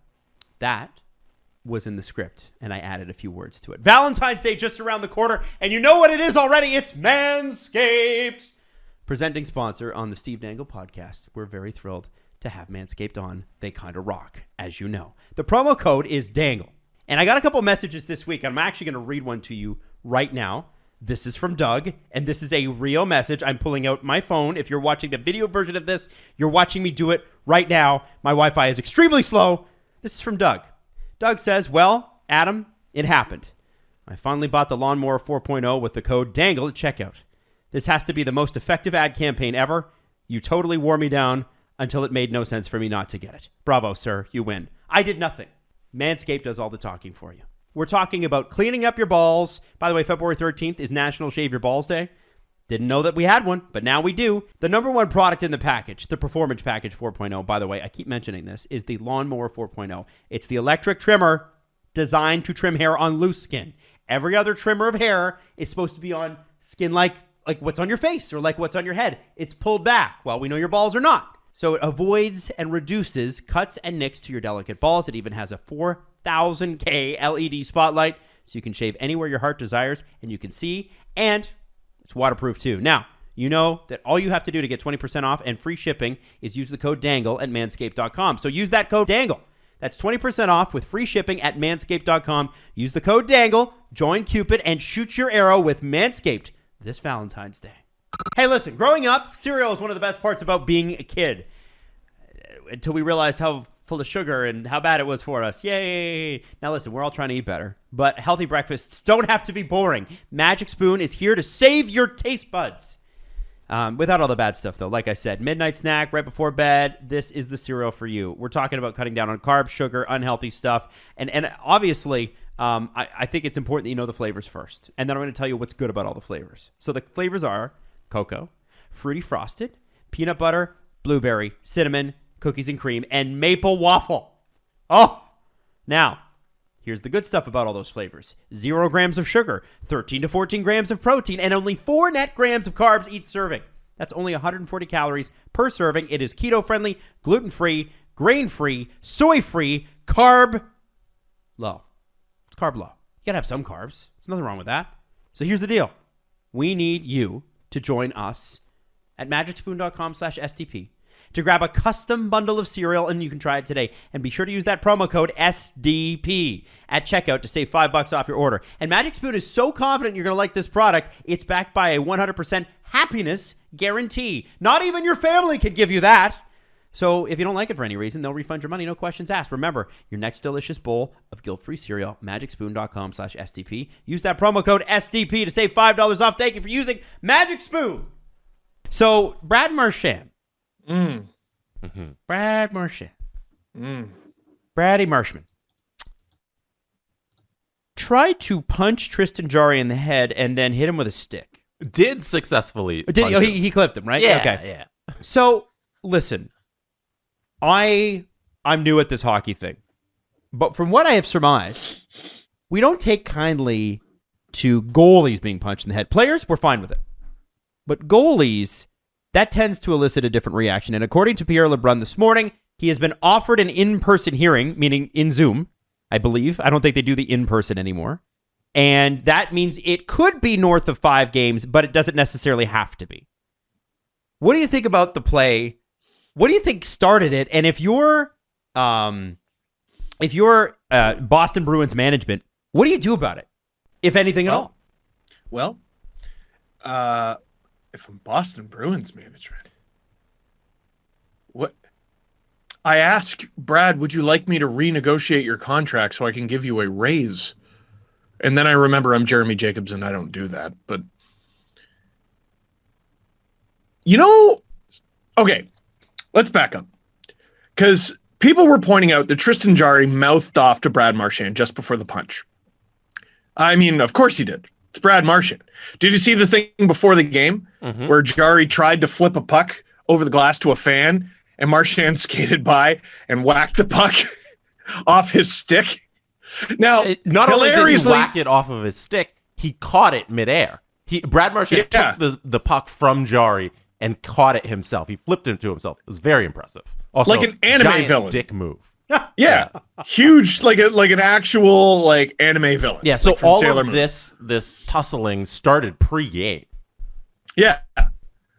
That was in the script, and I added a few words to it. Valentine's Day just around the corner, and you know what it is already. It's Manscaped. Presenting sponsor on the Steve Dangle Podcast. We're very thrilled to have Manscaped on. They kind of rock, as you know. The promo code is DANGLE. And I got a couple messages this week. I'm actually going to read one to you right now. This is from Doug, and this is a real message. I'm pulling out my phone. If you're watching the video version of this, you're watching me do it right now. My Wi-Fi is extremely slow. This is from Doug. Doug says, well, Adam, it happened. I finally bought the Lawnmower 4.0 with the code DANGLE at checkout. This has to be the most effective ad campaign ever. You totally wore me down until it made no sense for me not to get it. Bravo, sir. You win. I did nothing. Manscaped does all the talking for you. We're talking about cleaning up your balls. By the way, February 13th is National Shave Your Balls Day. Didn't know that we had one, but now we do. The number one product in the package, the Performance Package 4.0, by the way, I keep mentioning this, is the Lawnmower 4.0. It's the electric trimmer designed to trim hair on loose skin. Every other trimmer of hair is supposed to be on skin like what's on your face or like what's on your head. It's pulled back. Well, we know your balls are not. So it avoids and reduces cuts and nicks to your delicate balls. It even has a 4,000K LED spotlight, so you can shave anywhere your heart desires and you can see, and it's waterproof too. Now, you know that all you have to do to get 20% off and free shipping is use the code DANGLE at manscaped.com. So use that code DANGLE. That's 20% off with free shipping at manscaped.com. Use the code DANGLE, join Cupid, and shoot your arrow with Manscaped this Valentine's Day. Hey, listen, growing up, cereal is one of the best parts about being a kid. Until we realized how full of sugar and how bad it was for us. Yay! Now listen, we're all trying to eat better, but healthy breakfasts don't have to be boring. Magic Spoon is here to save your taste buds. Without all the bad stuff, though. Like I said, midnight snack right before bed, this is the cereal for you. We're talking about cutting down on carbs, sugar, unhealthy stuff. And obviously, I think it's important that you know the flavors first. And then I'm going to tell you what's good about all the flavors. So the flavors are cocoa, fruity frosted, peanut butter, blueberry, cinnamon, cookies and cream, and maple waffle. Oh, now, here's the good stuff about all those flavors. 0 grams of sugar, 13 to 14 grams of protein, and only 4 net grams of carbs each serving. That's only 140 calories per serving. It is keto-friendly, gluten-free, grain-free, soy-free, carb low. It's carb low. You got to have some carbs. There's nothing wrong with that. So here's the deal. We need you to join us at magicspoon.com/STP to grab a custom bundle of cereal, and you can try it today. And be sure to use that promo code SDP at checkout to save $5 off your order. And Magic Spoon is so confident you're going to like this product, it's backed by a 100% happiness guarantee. Not even your family could give you that. So if you don't like it for any reason, they'll refund your money, no questions asked. Remember, your next delicious bowl of guilt-free cereal, magicspoon.com/SDP. Use that promo code SDP to save $5 off. Thank you for using Magic Spoon. So Brad Marchand. Brad Marchand. Brady Marchand tried to punch Tristan Jarry in the head and then hit him with a stick. Did successfully. He clipped him, right? Yeah. Okay. Yeah. So listen, I'm new at this hockey thing, but from what I have surmised, we don't take kindly to goalies being punched in the head. Players, we're fine with it, but goalies, that tends to elicit a different reaction. And according to Pierre LeBrun this morning, he has been offered an in-person hearing, meaning in Zoom, I believe. I don't think they do the in-person anymore. And that means it could be north of 5 games, but it doesn't necessarily have to be. What do you think about the play? What do you think started it? And if you're Boston Bruins management, what do you do about it, if anything at all? Well, if I'm Boston Bruins management, what I ask Brad, would you like me to renegotiate your contract so I can give you a raise? And then I remember I'm Jeremy Jacobs and I don't do that. But okay, let's back up, because people were pointing out that Tristan Jarry mouthed off to Brad Marchand just before the punch. I mean, of course he did. It's Brad Marchand. Did you see the thing before the game where Jarry tried to flip a puck over the glass to a fan and Marchand skated by and whacked the puck off his stick? Now, not only did he whack it off of his stick, he caught it midair. Brad Marchand took the puck from Jarry and caught it himself. He flipped it to himself. It was very impressive. Also, like an anime villain. Dick move. Yeah, huge, like an actual anime villain. Yeah, so all of this tussling started pre-game. Yeah.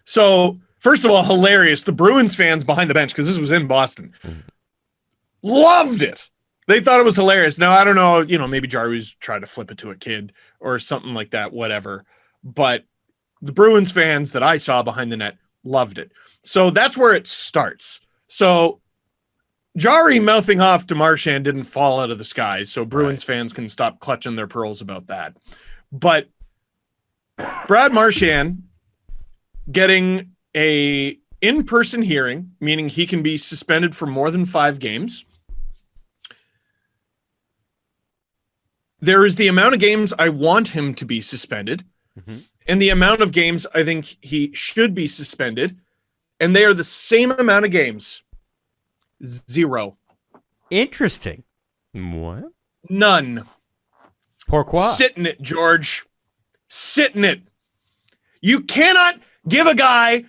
So first of all, hilarious. The Bruins fans behind the bench, because this was in Boston, loved it. They thought it was hilarious. Now I don't know, maybe Jarry was trying to flip it to a kid or something like that. Whatever. but the Bruins fans that I saw behind the net loved it. So that's where it starts. So Jarry mouthing off to Marchand didn't fall out of the sky, so Bruins fans can stop clutching their pearls about that. But Brad Marchand getting a in-person hearing, meaning he can be suspended for more than 5 games. There is the amount of games I want him to be suspended, and the amount of games I think he should be suspended, and they are the same amount of games. 0. Interesting. What? None. Pourquoi? Sit in it, George. Sit in it. You cannot give a guy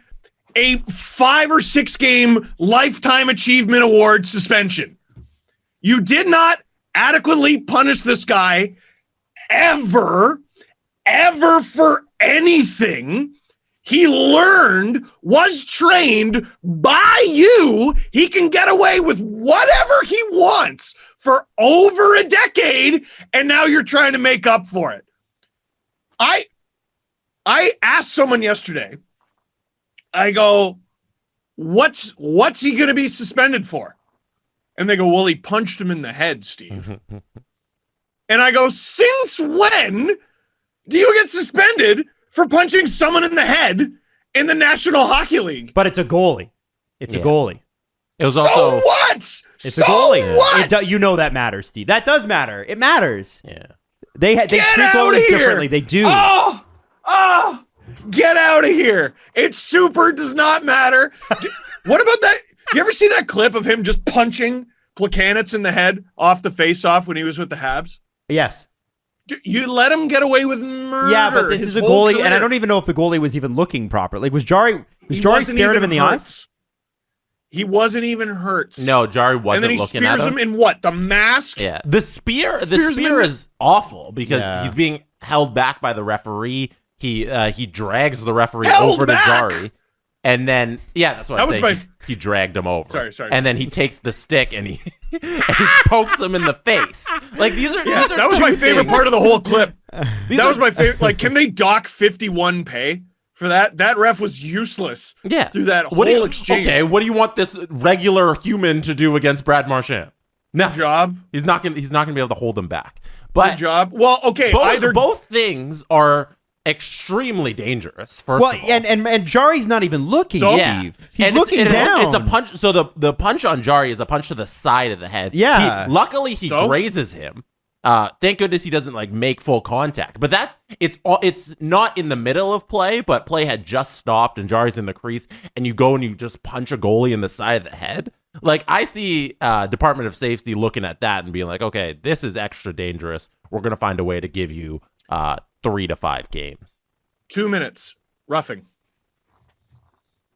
a 5 or 6 game lifetime achievement award suspension. You did not adequately punish this guy ever for anything. He learned, was trained by you. He can get away with whatever he wants for over a decade, and now you're trying to make up for it. I asked someone yesterday, I go, what's he going to be suspended for? And they go, well, he punched him in the head, Steve. And I go, since when do you get suspended for punching someone in the head in the National Hockey League? But it's a goalie. It's a goalie. It was So also what? It's a goalie. What? You know that matters, Steve. That does matter. It matters. yeah. They treat goalies differently. They do. Oh, get out of here. It super does not matter. What about that? You ever see that clip of him just punching Plekanec in the head off the face-off when he was with the Habs? Yes. You let him get away with murder. Yeah, but this his is a whole goalie, career. and I don't even know if the goalie was even looking properly. Like, was Jarry wasn't staring him in even the hurt. eyes? He wasn't even hurt. No, Jarry And wasn't then he looking at spears him in what? The mask? Yeah. The spear Spears him in the- is awful because Yeah. he's being held back by the referee. He drags the referee Held over back? to Jarry. And then that's what That I'm was saying. my- He dragged him over. Sorry. And then he takes the stick and he pokes him in the face. Like these are That was two my favorite things. part of the whole clip. These That are- was my favorite. Like, can they dock 51 pay for that? That ref was useless. Yeah. Through that What do you- whole exchange. Okay, what do you want this regular human to do against Brad Marchand? No, Good job. he's not gonna be able to hold him back. Good But job. Well, okay. both things are extremely dangerous. First Well, of all. and Jarry's not even looking, So- Steve. He's And looking down. It's a punch. So the punch on Jarry is a punch to the side of the head. Yeah. Luckily, he So? grazes him. Thank goodness he doesn't like make full contact. But it's not in the middle of play, but play had just stopped and Jarry's in the crease, and you go and you just punch a goalie in the side of the head. Like, I see Department of Safety looking at that and being like, okay, this is extra dangerous. We're gonna find a way to give you 3 to 5 games. 2 minutes. Roughing.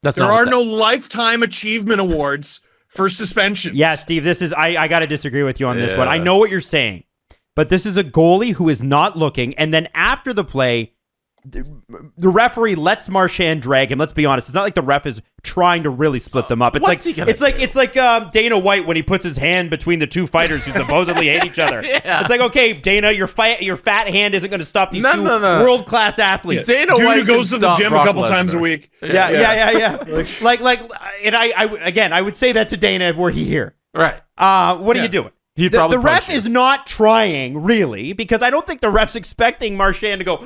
That's There not are what no lifetime achievement awards for suspensions. Yeah, Steve, this is I got to disagree with you on this one. Yeah. I know what you're saying, but this is a goalie who is not looking, and then after the play, the referee lets Marchand drag him. Let's be honest; it's not like the ref is trying to really split them up. It's What's he gonna do? it's like Dana White when he puts his hand between the two fighters who supposedly hate each other. Yeah. It's like, okay, Dana, your fat hand isn't going to stop these two No. world class athletes. Dana Dude White who goes can to the stop gym Brock a couple times a Lesnar. week. Yeah. like, and I would say that to Dana were he here. Right. What are Yeah. you doing? He'd The probably ref punch you. is not trying, really, because I don't think the ref's expecting Marchand to go,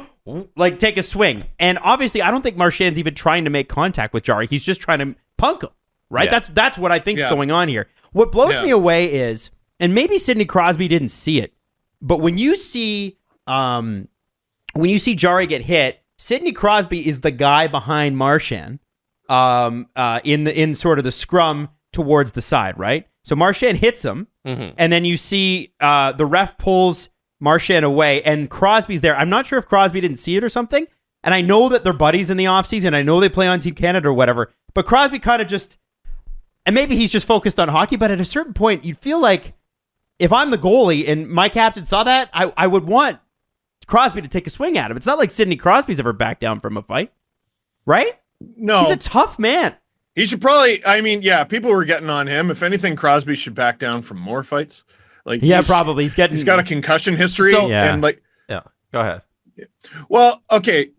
like, take a swing. And obviously, I don't think Marchand's even trying to make contact with Jarry. He's just trying to punk him, right? Yeah. That's what I think's Yeah. going on here. What blows Yeah. me away is, and maybe Sidney Crosby didn't see it, but when you see Jarry get hit, Sidney Crosby is the guy behind Marchand in sort of the scrum towards the side, right? So Marchand hits him, and then you see the ref pulls Marchand away, and Crosby's there. I'm not sure if Crosby didn't see it or something, and I know that they're buddies in the offseason. I know they play on Team Canada or whatever, but Crosby kind of just, and maybe he's just focused on hockey, but at a certain point, you'd feel like if I'm the goalie and my captain saw that, I would want Crosby to take a swing at him. It's not like Sidney Crosby's ever backed down from a fight, right? No. He's a tough man. He should probably, I mean, yeah, people were getting on him. If anything, Crosby should back down from more fights. Like, Yeah, probably. He's He's got a concussion history. So- Yeah. And like, Yeah. Go ahead. Well, okay,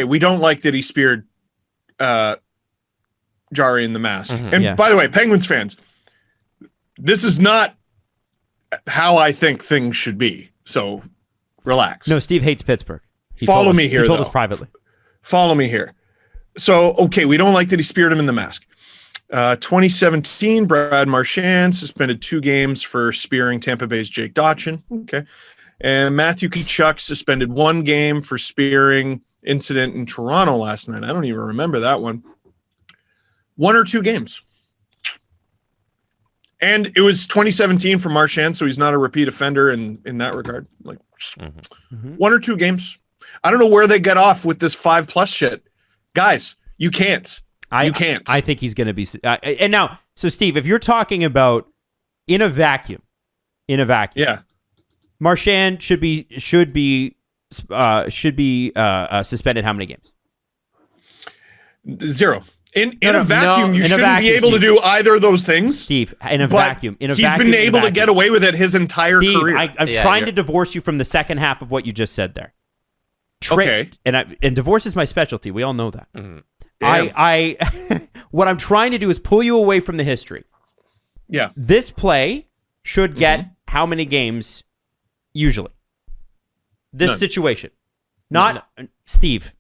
we don't like that he speared Jarry in the mask. And by the way, Penguins fans, this is not how I think things should be. So relax. No, Steve hates Pittsburgh. Follow me here. He told us privately. Follow me here. So, okay, we don't like that he speared him in the mask. 2017, Brad Marchand suspended 2 games for spearing Tampa Bay's Jake Dotchin. Okay. And Matthew Tkachuk suspended 1 game for spearing incident in Toronto last night. I don't even remember that one. 1 or 2 games. And it was 2017 for Marchand, so he's not a repeat offender in that regard. Like 1 or 2 games. I don't know where they get off with this 5+ shit. Guys, you can't. You can't. I think he's going to be. And now, so Steve, if you're talking about in a vacuum, yeah, Marchand should be suspended how many games? 0. In a vacuum, you shouldn't be able to do either of those things. Steve, in a vacuum. He's been able to get away with it his entire career. I'm trying to divorce you from the second half of what you just said there. Okay. And divorce is my specialty. We all know that. I what I'm trying to do is pull you away from the history. Yeah. This play should get how many games usually? This situation. Not Steve.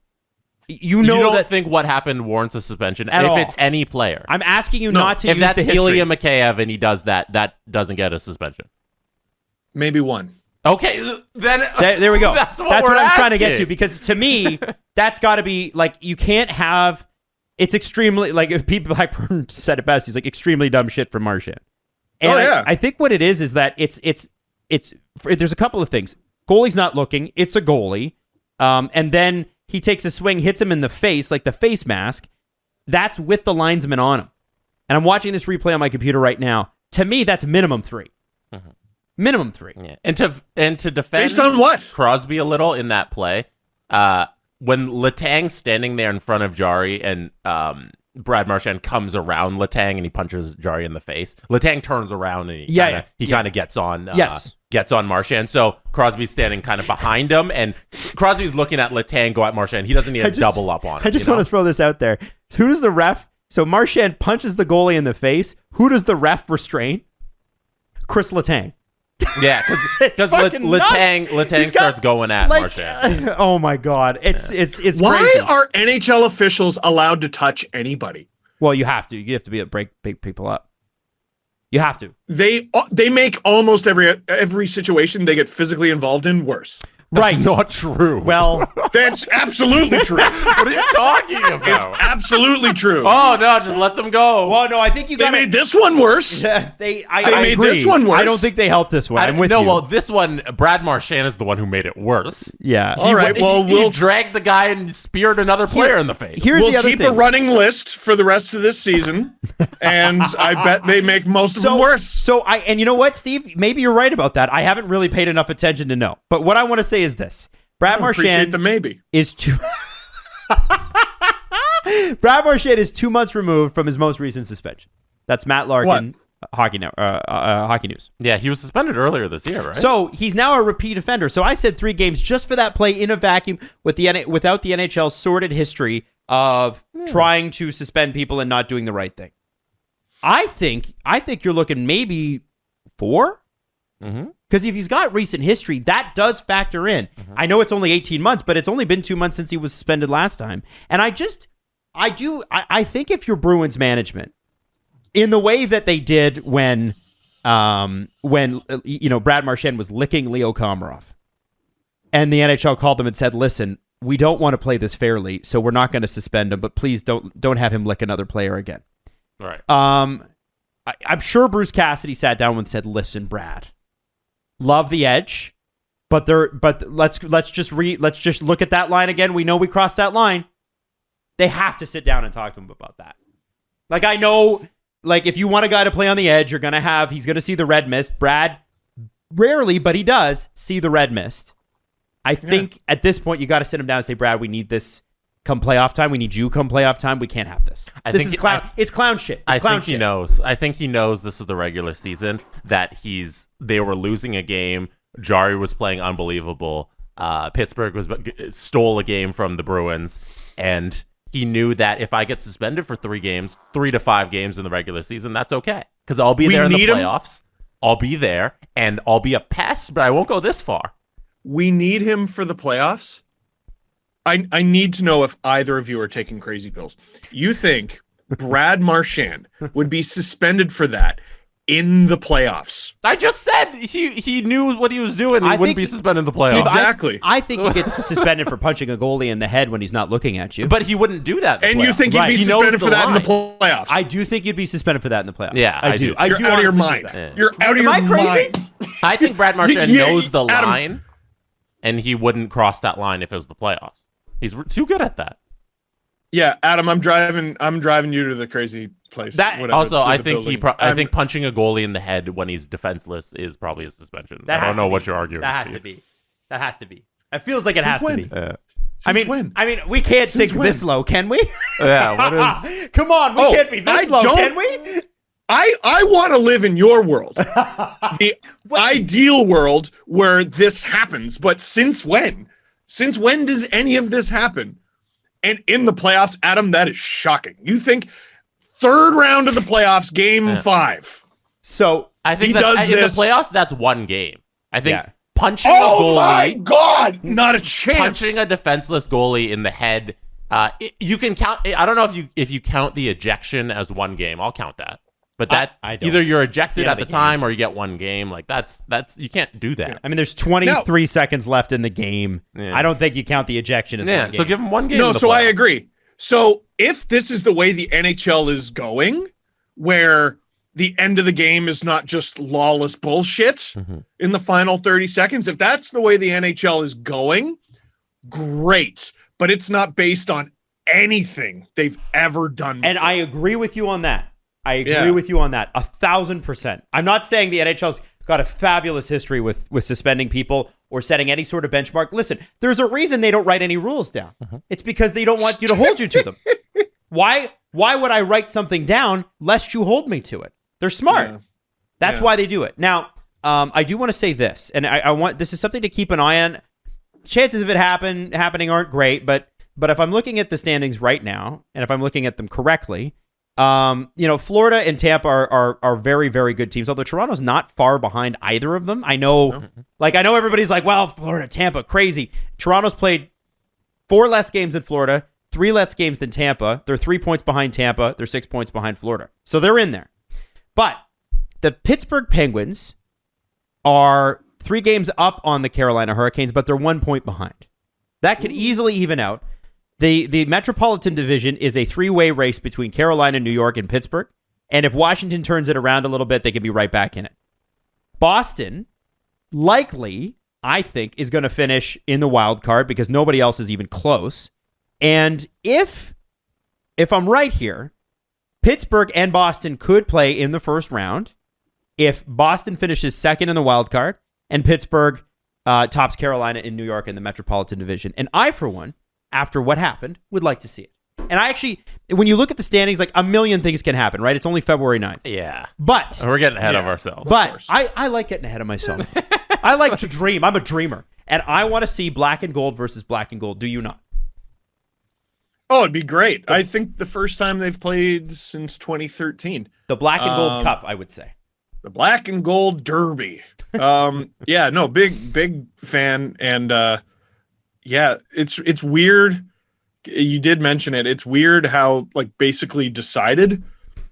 You don't think what happened warrants a suspension if it's any player. I'm asking you not to use the history. If that's Ilya Mikheyev and he does that doesn't get a suspension. Maybe 1. Okay, then there we go. That's what I'm trying to get to, because to me, that's got to be like, you can't have. It's extremely, like, if Pete Blackburn said it best, he's like, extremely dumb shit from Marchand. And I think what it is that it's there's a couple of things. Goalie's not looking. It's a goalie, and then he takes a swing, hits him in the face, like the face mask. That's with the linesman on him. And I'm watching this replay on my computer right now. To me, that's minimum 3. Minimum 3. Yeah. And to defend based on what? Crosby a little in that play, when Letang's standing there in front of Jarry and Brad Marchand comes around Letang and he punches Jarry in the face, Letang turns around and he kind of gets on gets on Marchand. So Crosby's standing kind of behind him, and Crosby's looking at Letang go at Marchand. He doesn't need to double up on him. I just want to throw this out there. Who does the ref? So Marchand punches the goalie in the face. Who does the ref restrain? Chris Letang. Yeah, because Letang starts going at Marchand. Oh my God, it's why crazy. Are NHL officials allowed to touch anybody? Well, you have to. You have to be able to break people up. You have to. They make almost every situation they get physically involved in worse. That's not true. Well, that's absolutely true. What are you talking about? It's absolutely true. Oh no, just let them go. Well, no, I think they made this one worse. I made agree. this one worse. I don't think they helped this one. I'm with you. Well, this one, Brad Marchand is the one who made it worse. Yeah. All right. Well, we'll drag the guy and speared another player in the face. We'll keep a running list for the rest of this season, and I bet they make most of them worse. And you know what, Steve? Maybe you're right about that. I haven't really paid enough attention to know. But what I want to say is this. Brad Marchand is 2 Brad Marchand is 2 months removed from his most recent suspension. That's Matt Larkin, Hockey News. Yeah, he was suspended earlier this year, right? So he's now a repeat offender. So I said 3 games just for that play in a vacuum without the NHL's sordid history of trying to suspend people and not doing the right thing. I think you're looking maybe 4. Because if he's got recent history, that does factor in. I know it's only 18 months, but it's only been 2 months since he was suspended last time. And I think if you're Bruins management, in the way that they did when Brad Marchand was licking Leo Komarov, and the NHL called them and said, "Listen, we don't want to play this fairly, so we're not going to suspend him, but please don't have him lick another player again." All right. I'm sure Bruce Cassidy sat down and said, "Listen, Brad. Love the edge, but let's just look at that line again. We know we crossed that line." They have to sit down and talk to him about that. Like, I know, like, if you want a guy to play on the edge, he's going to see the red mist. Brad rarely, but he does see the red mist. I think at this point you got to sit him down and say, "Brad, we need this come playoff time. We need you come playoff time. We can't have this. It's clown shit. I think he knows. I think he knows this is the regular season, that they were losing a game. Jarry was playing unbelievable. Pittsburgh stole a game from the Bruins, and he knew that if I get suspended for 3 to 5 games in the regular season, that's okay. Because I'll be there in the playoffs. I'll be there, and I'll be a pest, but I won't go this far. We need him for the playoffs. I need to know if either of you are taking crazy pills. You think Brad Marchand would be suspended for that in the playoffs? I just said he knew what he was doing. He wouldn't be suspended in the playoffs. Steve, Exactly. I think he gets suspended for punching a goalie in the head when he's not looking at you. But he wouldn't do that in the And playoffs. you think he'd be suspended for that in the playoffs? I do think you'd be suspended for that in the playoffs. Yeah, I do. You're out of your mind. You're out of your mind. I think Brad Marchand knows the Adam, line, and he wouldn't cross that line if it was the playoffs. He's too good at that. Yeah, Adam, I'm driving you to the crazy place. I think I think punching a goalie in the head when he's defenseless is probably a suspension. I don't know what you're arguing. That has to be. That has to be. It feels like it has to be. I mean, we can't sink this low, can we? Yeah. What is? Come on, we can't be this low, can we? I want to live in your world, the ideal world where this happens. But since when? Since when does any of this happen? And in the playoffs, Adam, that is shocking. You think 3rd round of the playoffs, game 5. So I think in the playoffs, that's 1 game. I think punching a goalie. Oh my God, not a chance. Punching a defenseless goalie in the head. You can count. I don't know if you count the ejection as 1 game. I'll count that. But that's either you're ejected at the time or you get 1 game. Like that's you can't do that. Yeah. I mean, there's 23 seconds left in the game. Yeah. I don't think you count the ejection as 1 game. So give him 1 game. No, so I agree. So if this is the way the NHL is going, where the end of the game is not just lawless bullshit in the final 30 seconds, if that's the way the NHL is going, great. But it's not based on anything they've ever done before. And I agree with you on that. I agree with you on that 1,000%. I'm not saying the NHL's got a fabulous history with suspending people or setting any sort of benchmark. Listen, there's a reason they don't write any rules down. It's because they don't want you to hold you to them. Why would I write something down lest you hold me to it? They're smart. Yeah. That's why they do it. Now, I do want to say this, and I want this is something to keep an eye on. Chances of it happening aren't great, but if I'm looking at the standings right now, and if I'm looking at them correctly, Florida and Tampa are very, very good teams, although Toronto's not far behind either of them. I know everybody's like, well, Florida, Tampa, crazy. Toronto's played 4 less games than Florida, 3 less games than Tampa. They're 3 points behind Tampa. They're 6 points behind Florida. So they're in there. But the Pittsburgh Penguins are 3 games up on the Carolina Hurricanes, but they're 1 point behind. That could easily even out. The Metropolitan Division is a 3-way race between Carolina, New York, and Pittsburgh. And if Washington turns it around a little bit, they could be right back in it. Boston, likely, I think, is going to finish in the wild card because nobody else is even close. And if I'm right here, Pittsburgh and Boston could play in the first round if Boston finishes second in the wild card and Pittsburgh tops Carolina in New York in the Metropolitan Division. And I, for one, after what happened, would like to see it. And I actually, when you look at the standings, like a million things can happen, right? It's only February 9th. Yeah. But we're getting ahead of ourselves. But I like getting ahead of myself. I like to dream. I'm a dreamer. And I want to see black and gold versus black and gold. Do you not? Oh, it'd be great. I think the first time they've played since 2013. The black and gold cup, I would say. The black and gold derby. Big fan. And it's weird. You did mention it. It's weird how basically decided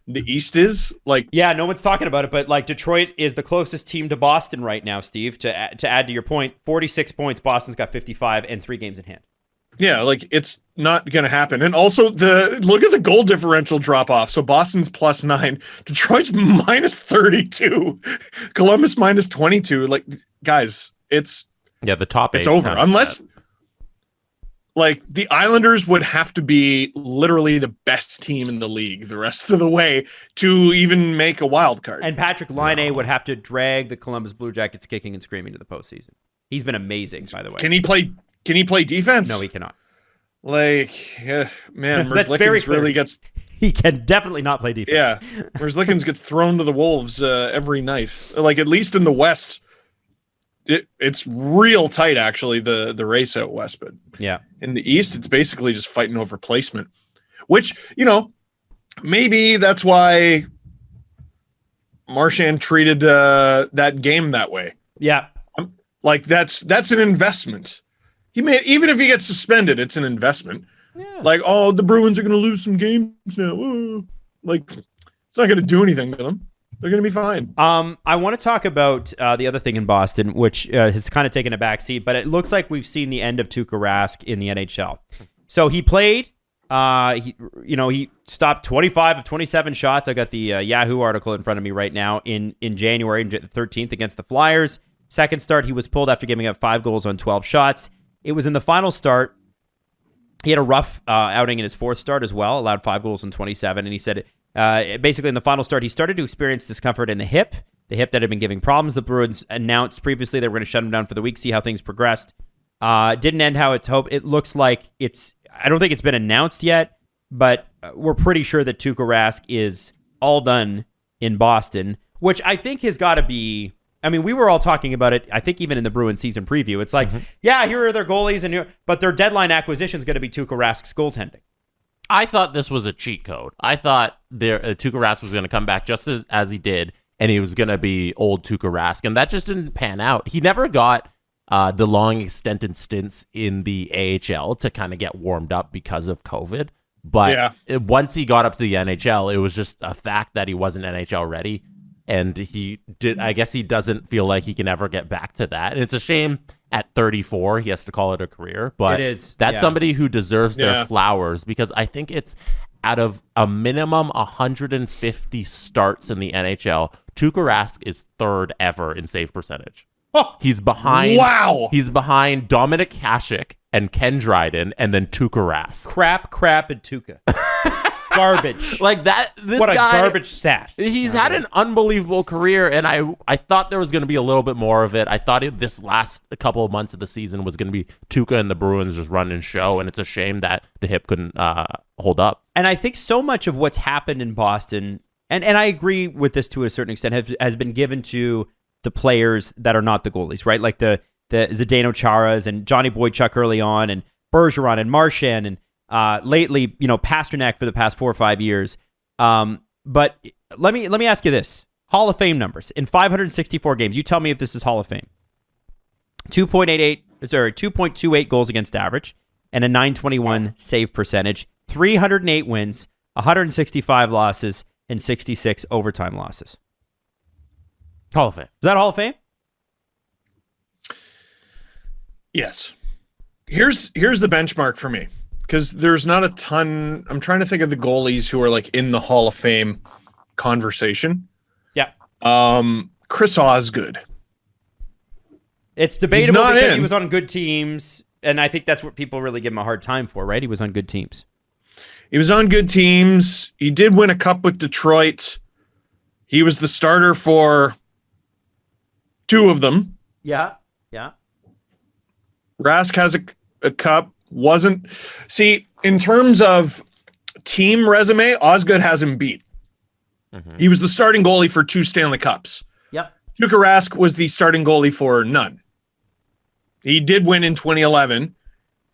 the East is. No one's talking about it, but Detroit is the closest team to Boston right now, Steve. To add to your point, 46 points. Boston's got 55 and 3 games in hand. Yeah, it's not going to happen. And also, look at the goal differential drop off. So Boston's +9, Detroit's -32, Columbus -22. Guys, it's the top 8. It's over unless the Islanders would have to be literally the best team in the league the rest of the way to even make a wild card. And Patrik Laine would have to drag the Columbus Blue Jackets kicking and screaming to the postseason. He's been amazing, by the way. Can he play defense? No, he cannot. Merzlikins really gets... He can definitely not play defense. Yeah, Merzlikins gets thrown to the wolves every night. At least in the West, it's real tight, actually, the race out west. But yeah, in the East, it's basically just fighting over placement, which, maybe that's why Marchand treated that game that way. Yeah. Like that's an investment. Even if he gets suspended, it's an investment. Yeah. Like, oh, the Bruins are going to lose some games now. Like, it's not going to do anything to them. They're going to be fine. I want to talk about the other thing in Boston, which has kind of taken a backseat, but it looks like we've seen the end of Tuukka Rask in the NHL. So he played. He stopped 25 of 27 shots. I got the Yahoo article in front of me right now in January 13th against the Flyers. Second start, he was pulled after giving up 5 goals on 12 shots. It was in the final start. He had a rough outing in his fourth start as well, allowed 5 goals on 27. And he said, basically in the final start, he started to experience discomfort in the hip that had been giving problems. The Bruins announced previously they were going to shut him down for the week, see how things progressed. Didn't end how it's hoped. It looks like I don't think it's been announced yet, but we're pretty sure that Tuukka Rask is all done in Boston, which I think has got to be... I mean, we were all talking about it, I think even in the Bruins season preview. It's like, yeah, here are their goalies, but their deadline acquisition is going to be Tuukka Rask's goaltending. I thought this was a cheat code. I thought Tuukka Rask was going to come back just as he did, and he was going to be old Tuukka Rask, and that just didn't pan out. He never got the long extended stints in the AHL to kind of get warmed up because of COVID. But once he got up to the NHL, it was just a fact that he wasn't NHL ready. And I guess he doesn't feel like he can ever get back to that. And it's a shame at 34, he has to call it a career. But that's somebody who deserves their flowers, because I think it's out of a minimum 150 starts in the NHL, Tuukka Rask is third ever in save percentage. He's behind. Wow. He's behind Dominic Hasek and Ken Dryden, and then Tuukka Rask. Crap, and Tuukka. Garbage. Like that. What a garbage stat. He's had an unbelievable career, and I thought there was going to be a little bit more of it. I thought this last couple of months of the season was going to be Tuukka and the Bruins just running show, and it's a shame that the hip couldn't hold up. And I think so much of what's happened in Boston, and I agree with this to a certain extent, has been given to the players that are not the goalies, right? Like the Zdeno Charas and Johnny Boychuk early on, and Bergeron and Marchand, and lately, Pasternak for the past 4 or 5 years. But let me ask you this: Hall of Fame numbers in 564 games. You tell me if this is Hall of Fame. 2.28 goals against average, and a 921 save percentage. 308 wins, 165 losses, and 66 overtime losses. Hall of Fame. Is that Hall of Fame? Yes. Here's the benchmark for me, because there's not a ton. I'm trying to think of the goalies who are like in the Hall of Fame conversation. Yeah. Chris Osgood. It's debatable because he was on good teams, and I think that's what people really give him a hard time for, right? He was on good teams. He was on good teams. He did win a cup with Detroit. He was the starter for 2 of them. Yeah. Rask has a cup. In terms of team resume, Osgood has him beat. Mm-hmm. He was the starting goalie for 2 Stanley Cups. Yep. Tuukka Rask was the starting goalie for none. He did win in 2011.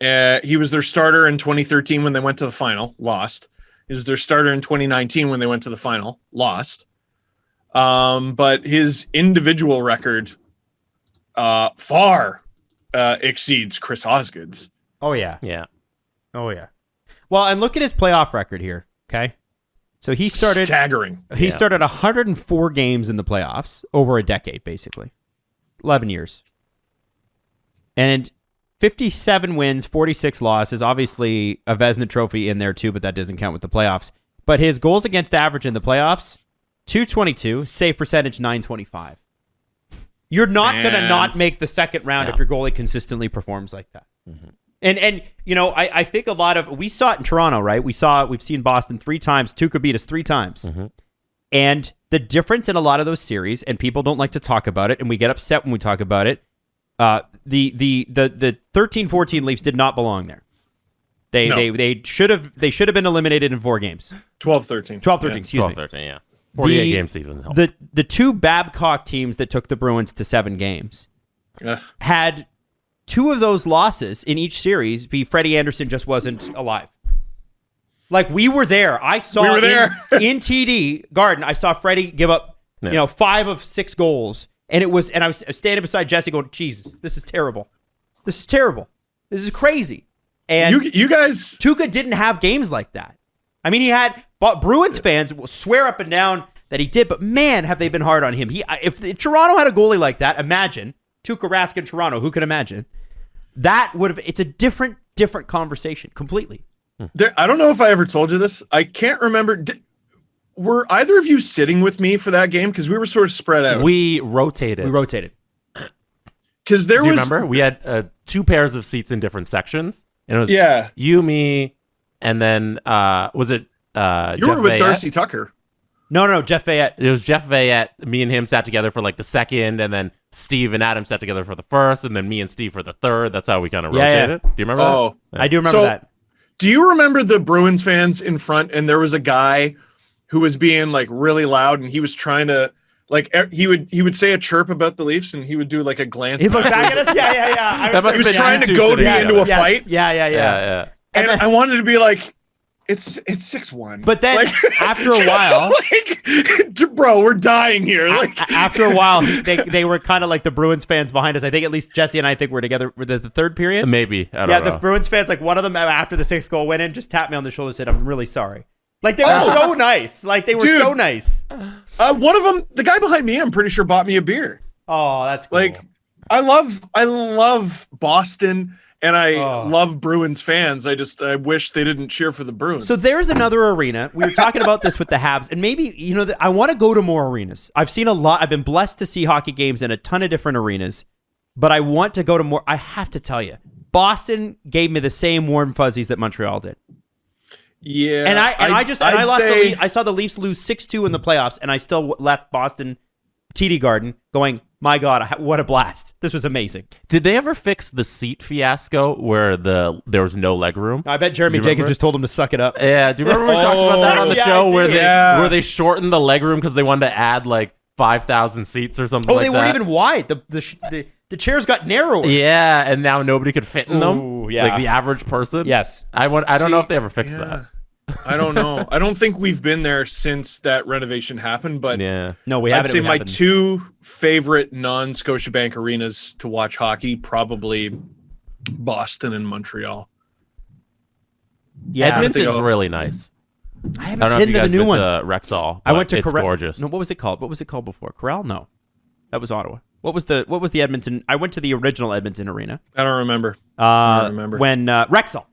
He was their starter in 2013 when they went to the final, lost. He was their starter in 2019 when they went to the final, lost. But his individual record far exceeds Chris Osgood's. Oh, yeah. Yeah. Oh, yeah. Well, and look at his playoff record here, okay? So he started... Staggering. He started 104 games in the playoffs over a decade, basically. 11 years. And 57 wins, 46 losses. Obviously, a Vezina trophy in there, too, but that doesn't count with the playoffs. But his goals against average in the playoffs, 222, save percentage 925. You're not going to not make the second round if your goalie consistently performs like that. Mm-hmm. And I think a lot of, we saw it in Toronto, right? We've seen Boston 3 times. Tuukka beat us 3 times. Mm-hmm. And the difference in a lot of those series, and people don't like to talk about it, and we get upset when we talk about it, the 13-14 Leafs did not belong there. They should have been eliminated in 4 games. 12-13. 12-13, excuse me. 12-13, yeah. 48 games even helped. The 2 Babcock teams that took the Bruins to 7 games, had 2 of those losses in each series be Freddie Anderson just wasn't alive. Like, we were there. I saw in TD Garden, I saw Freddie give up, 5 of 6 goals. And I was standing beside Jesse going, Jesus, this is terrible. This is terrible. This is crazy. And you guys, Tuukka didn't have games like that. I mean, but Bruins fans will swear up and down that he did, but man, have they been hard on him. If Toronto had a goalie like that, imagine Tuukka Rask in Toronto. Who could imagine? It's a different conversation completely. I don't know if I ever told you this. I can't remember. Were either of you sitting with me for that game? Because we were sort of spread out. We rotated. Because Do you remember? We had 2 pairs of seats in different sections. And it was you, me, and then was it you Jeff were with Veillette? Darcy Tucker. No, Jeff Veillette. It was Jeff Veillette. Me and him sat together for like the second, and then Steve and Adam sat together for the first, and then me and Steve for the third. That's how we kind of rotated. Do you remember that? I do remember that. Do you remember the Bruins fans in front? And there was a guy who was being like really loud, and he was trying to he would say a chirp about the Leafs, and he would do like a glance. He looked back at us. Yeah. He was trying to goad me into a fight. Yeah. And I wanted to be like, it's 6-1. But then after a while, bro, we're dying here. After a while, they were kind of like the Bruins fans behind us. I think at least Jesse and I think we're together with the third period. Maybe. I don't know. The Bruins fans, like one of them after the 6th goal went in, just tapped me on the shoulder and said, "I'm really sorry." Like they were so nice. Like they were so nice. One of them, the guy behind me, I'm pretty sure bought me a beer. Oh, that's cool. Like I love Boston. And I love Bruins fans. I wish they didn't cheer for the Bruins. So there's another arena. We were talking about this with the Habs, and maybe I want to go to more arenas. I've seen a lot. I've been blessed to see hockey games in a ton of different arenas, but I want to go to more. I have to tell you, Boston gave me the same warm fuzzies that Montreal did. Yeah, and I saw the Leafs lose 6-2 in the playoffs, and I still left Boston TD Garden going, my God, what a blast. This was amazing. Did they ever fix the seat fiasco where there was no leg room? I bet Jeremy Jacobs just told him to suck it up. Yeah, do you remember we talked about that on the show where they shortened the leg room because they wanted to add like 5,000 seats or something like that? Oh, they weren't even wide. The chairs got narrower. Yeah, and now nobody could fit in them. Ooh, yeah. Like the average person. Yes. I don't know if they ever fixed that. I don't know. I don't think we've been there since that renovation happened, but no, we haven't. I'd say my 2 favorite non-Scotiabank arenas to watch hockey, probably Boston and Montreal. Yeah, Edmonton's really nice. I haven't been to the new one. Rexall. I went to it's gorgeous. No, what was it called? What was it called before? Corral? No, that was Ottawa. What was the Edmonton? I went to the original Edmonton arena. I don't remember. When Rexall.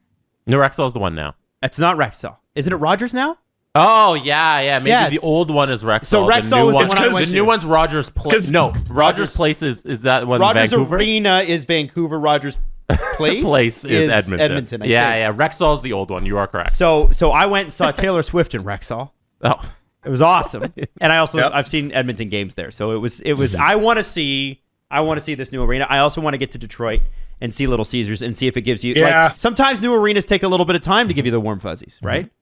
No, Rexall's the one now. It's not Rexall. Isn't it Rogers now? Oh, yeah. Maybe the old one is Rexall. So Rexall was the one I went to. The new one's Rogers Place. No, Rogers Place is that one Rogers Vancouver? Arena is Vancouver. Rogers Place is Edmonton. Yeah. Rexall's the old one. You are correct. So I went and saw Taylor Swift in Rexall. Oh. It was awesome. And I've seen Edmonton games there. So it was I want to see this new arena. I also want to get to Detroit and see Little Caesars and see if it gives you sometimes new arenas take a little bit of time to give you the warm fuzzies, right? Mm-hmm.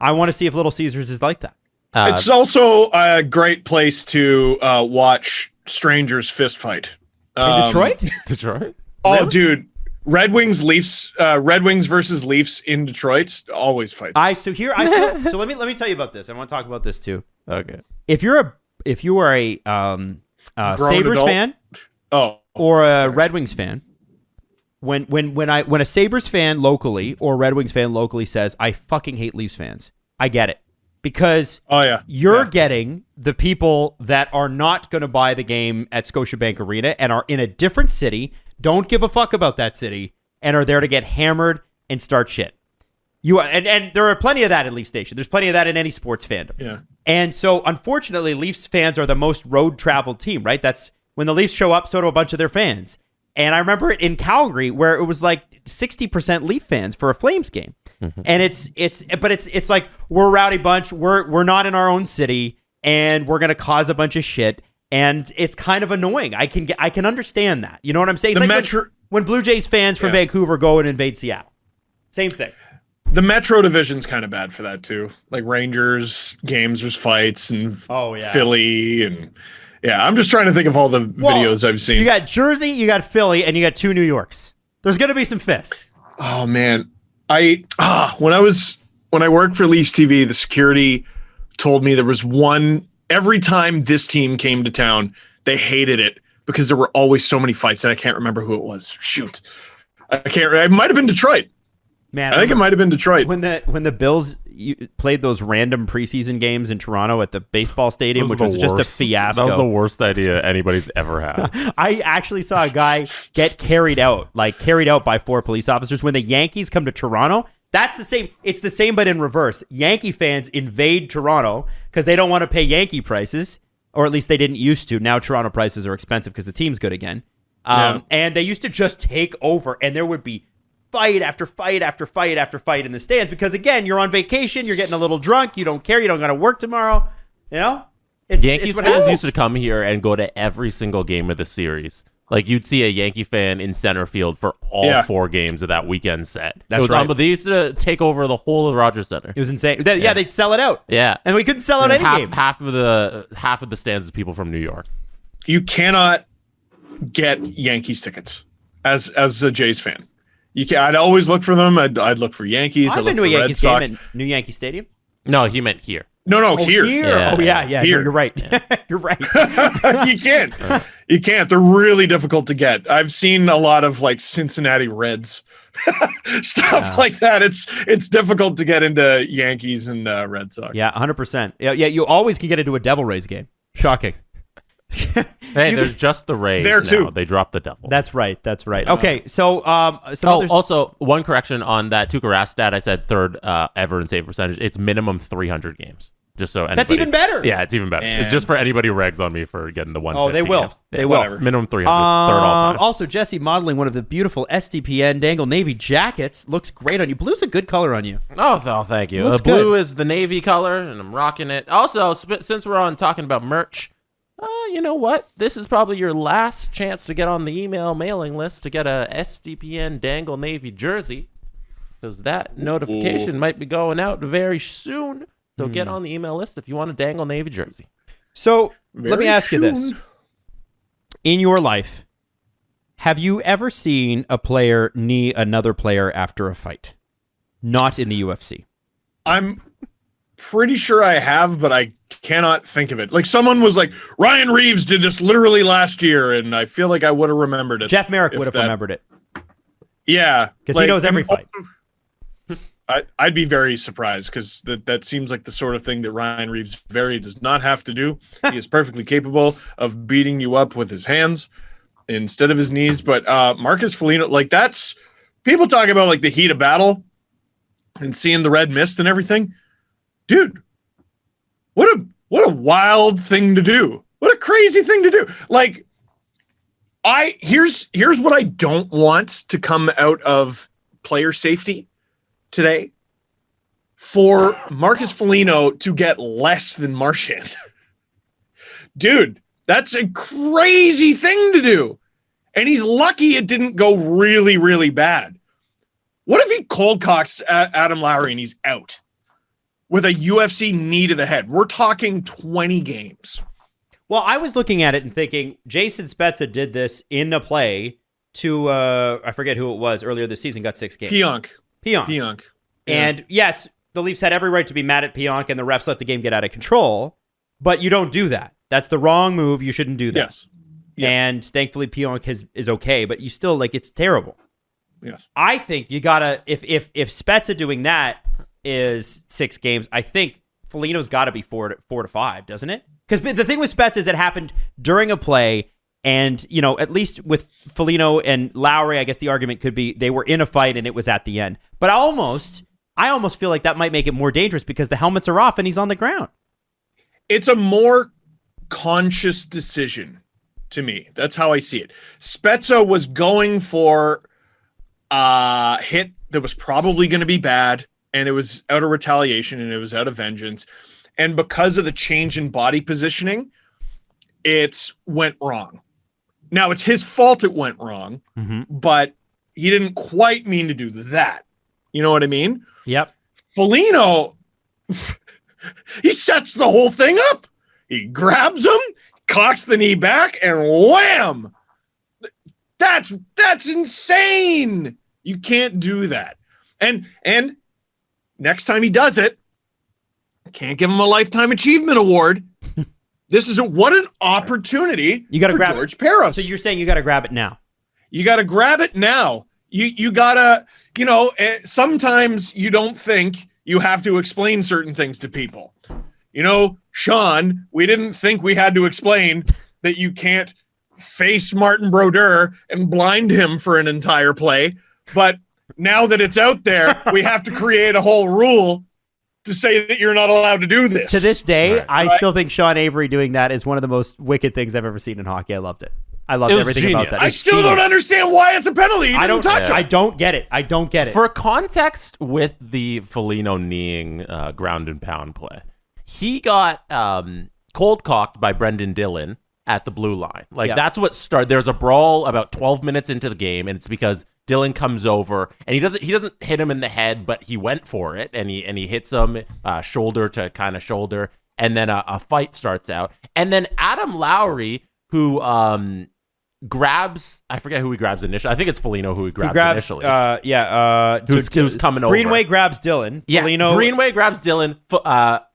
I want to see if Little Caesars is like that. It's also a great place to watch strangers fist fight. In Detroit? Detroit? Oh, really? Dude. Red Wings versus Leafs in Detroit, always fights. So let me tell you about this. I want to talk about this too. Okay. If you are a Sabres fan or a Red Wings fan, when a Sabres fan locally or Red Wings fan locally says, I fucking hate Leafs fans, I get it. Because you're getting the people that are not going to buy the game at Scotiabank Arena and are in a different city, don't give a fuck about that city, and are there to get hammered and start shit. And there are plenty of that in Leafs Station. There's plenty of that in any sports fandom. Yeah. And so, unfortunately, Leafs fans are the most road-traveled team, right? That's when the Leafs show up, so do a bunch of their fans. And I remember it in Calgary where it was like 60% Leaf fans for a Flames game. Mm-hmm. And it's like we're a rowdy bunch. We're not in our own city, and we're gonna cause a bunch of shit. And it's kind of annoying. I can understand that. You know what I'm saying? It's like when Blue Jays fans from Vancouver go and invade Seattle. Same thing. The Metro Division's kind of bad for that too. Like Rangers games, there's fights, and Philly, and Yeah, I'm just trying to think of all the videos I've seen. You got Jersey, you got Philly, and you got 2 New Yorks. There's going to be some fists. Oh man, when I worked for Leafs TV, the security told me there was one every time this team came to town, they hated it because there were always so many fights, and I can't remember who it was. Shoot, I can't. It might have been Detroit. Man, I think it might have been Detroit. When the Bills played those random preseason games in Toronto at the baseball stadium, which was just a fiasco. That was the worst idea anybody's ever had. I actually saw a guy get carried out by 4 police officers. When the Yankees come to Toronto, that's the same. It's the same, but in reverse. Yankee fans invade Toronto because they don't want to pay Yankee prices, or at least they didn't used to. Now Toronto prices are expensive because the team's good again. And they used to just take over, and there would be fight after fight after fight after fight in the stands because, again, you're on vacation, you're getting a little drunk, you don't care, you don't got to work tomorrow. You know? Yankees fans used to come here and go to every single game of the series. Like, you'd see a Yankee fan in center field for all 4 games of that weekend set. That's right. But they used to take over the whole of Rogers Center. It was insane. They'd sell it out. Yeah. And we couldn't sell out any game. Half of the stands is people from New York. You cannot get Yankees tickets as a Jays fan. I'd always look for them. I'd look for Yankees. I've been to a Yankees game at New Yankee Stadium. No, he meant here. No, here. Yeah. Oh, yeah. Here. No, you're right. You're right. You can't. You can't. They're really difficult to get. I've seen a lot of like Cincinnati Reds stuff like that. It's difficult to get into Yankees and Red Sox. Yeah, 100%. Yeah. You always can get into a Devil Rays game. Shocking. Hey, there's just the Rays there too. Now. They dropped the Devils. That's right. Okay, so also one correction on that Tuukka Rask stat. I said third ever in save percentage. It's minimum 300 games. Just so anybody, that's even better. Yeah, it's even better. Man. It's just for anybody who rags on me for getting the 150. Oh, they will. Games. They will. Whatever. Minimum 300. Third all time. Also, Jesse modeling one of the beautiful SDPN Dangle Navy jackets. Looks great on you. Blue's a good color on you. Oh, thank you. Looks Blue good. is the Navy color, and I'm rocking it. Also, since we're on talking about merch, you know what? This is probably your last chance to get on the email mailing list to get a SDPN Dangle Navy jersey, because that notification might be going out very soon. So get on the email list if you want a Dangle Navy jersey. So let me ask you this. In your life, have you ever seen a player knee another player after a fight? Not in the UFC. I'm pretty sure I have, but I cannot think of it. Like someone was like, Ryan Reeves did this literally last year, and I feel like I would have remembered it. Jeff Merrick would have remembered it. Yeah. Because he knows every fight. I'd be very surprised because that seems like the sort of thing that Ryan Reeves does not have to do. He is perfectly capable of beating you up with his hands instead of his knees. But Marcus Foligno, like that's people talk about like the heat of battle and seeing the red mist and everything. Dude, what a wild thing to do. What a crazy thing to do. Like here's what I don't want to come out of player safety today, for Marcus Foligno to get less than Marchand. Dude, that's a crazy thing to do. And he's lucky it didn't go really, really bad. What if he cold cocks Adam Lowry and he's out with a UFC knee to the head? We're talking 20 games. Well, I was looking at it and thinking Jason Spezza did this in a play to, I forget who it was, earlier this season, got 6 games. Pionk. Yeah. And yes, the Leafs had every right to be mad at Pionk, and the refs let the game get out of control, but you don't do that. That's the wrong move. You shouldn't do that. Yes. And thankfully Pionk is okay, but you still, like, it's terrible. Yes. I think you gotta, if Spezza doing that is 6 games, I think Foligno's got to be 4 to 5, doesn't it? Because the thing with Spezza is it happened during a play. And, you know, at least with Foligno and Lowry, I guess the argument could be they were in a fight and it was at the end. But I almost feel like that might make it more dangerous because the helmets are off and he's on the ground. It's a more conscious decision to me. That's how I see it. Spezza was going for a hit that was probably going to be bad, and it was out of retaliation and it was out of vengeance. And because of the change in body positioning, it went wrong. Now, it's his fault it went wrong, but he didn't quite mean to do that. You know what I mean? Yep. Foligno, he sets the whole thing up. He grabs him, cocks the knee back, and wham! That's insane. You can't do that. And next time he does it, can't give him a lifetime achievement award. What an opportunity you gotta for grab George Parros. So you're saying you got to grab it now. You got to grab it now. You gotta, sometimes you don't think you have to explain certain things to people. Sean, we didn't think we had to explain that you can't face Martin Brodeur and blind him for an entire play. But now that it's out there, we have to create a whole rule to say that you're not allowed to do this. To this day, Right. I still think Sean Avery doing that is one of the most wicked things I've ever seen in hockey. I loved it. I loved everything genius. about that. I It's still genius. don't understand why it's a penalty. You didn't touch I him. don't get it. I don't get it. For context with the Foligno kneeing ground and pound play, he got cold cocked by Brendan Dillon at the blue line. That's what started. There's a brawl about 12 minutes into the game, and it's because Dillon comes over and he doesn't hit him in the head, but he went for it and he hits him shoulder to kind of shoulder, and then a fight starts out, and then Adam Lowry, who grabs, I forget who he grabs initially. I think it's Foligno who he grabs initially. Who's coming over. Greenway grabs Dillon. Yeah, Foligno, Greenway grabs Dillon.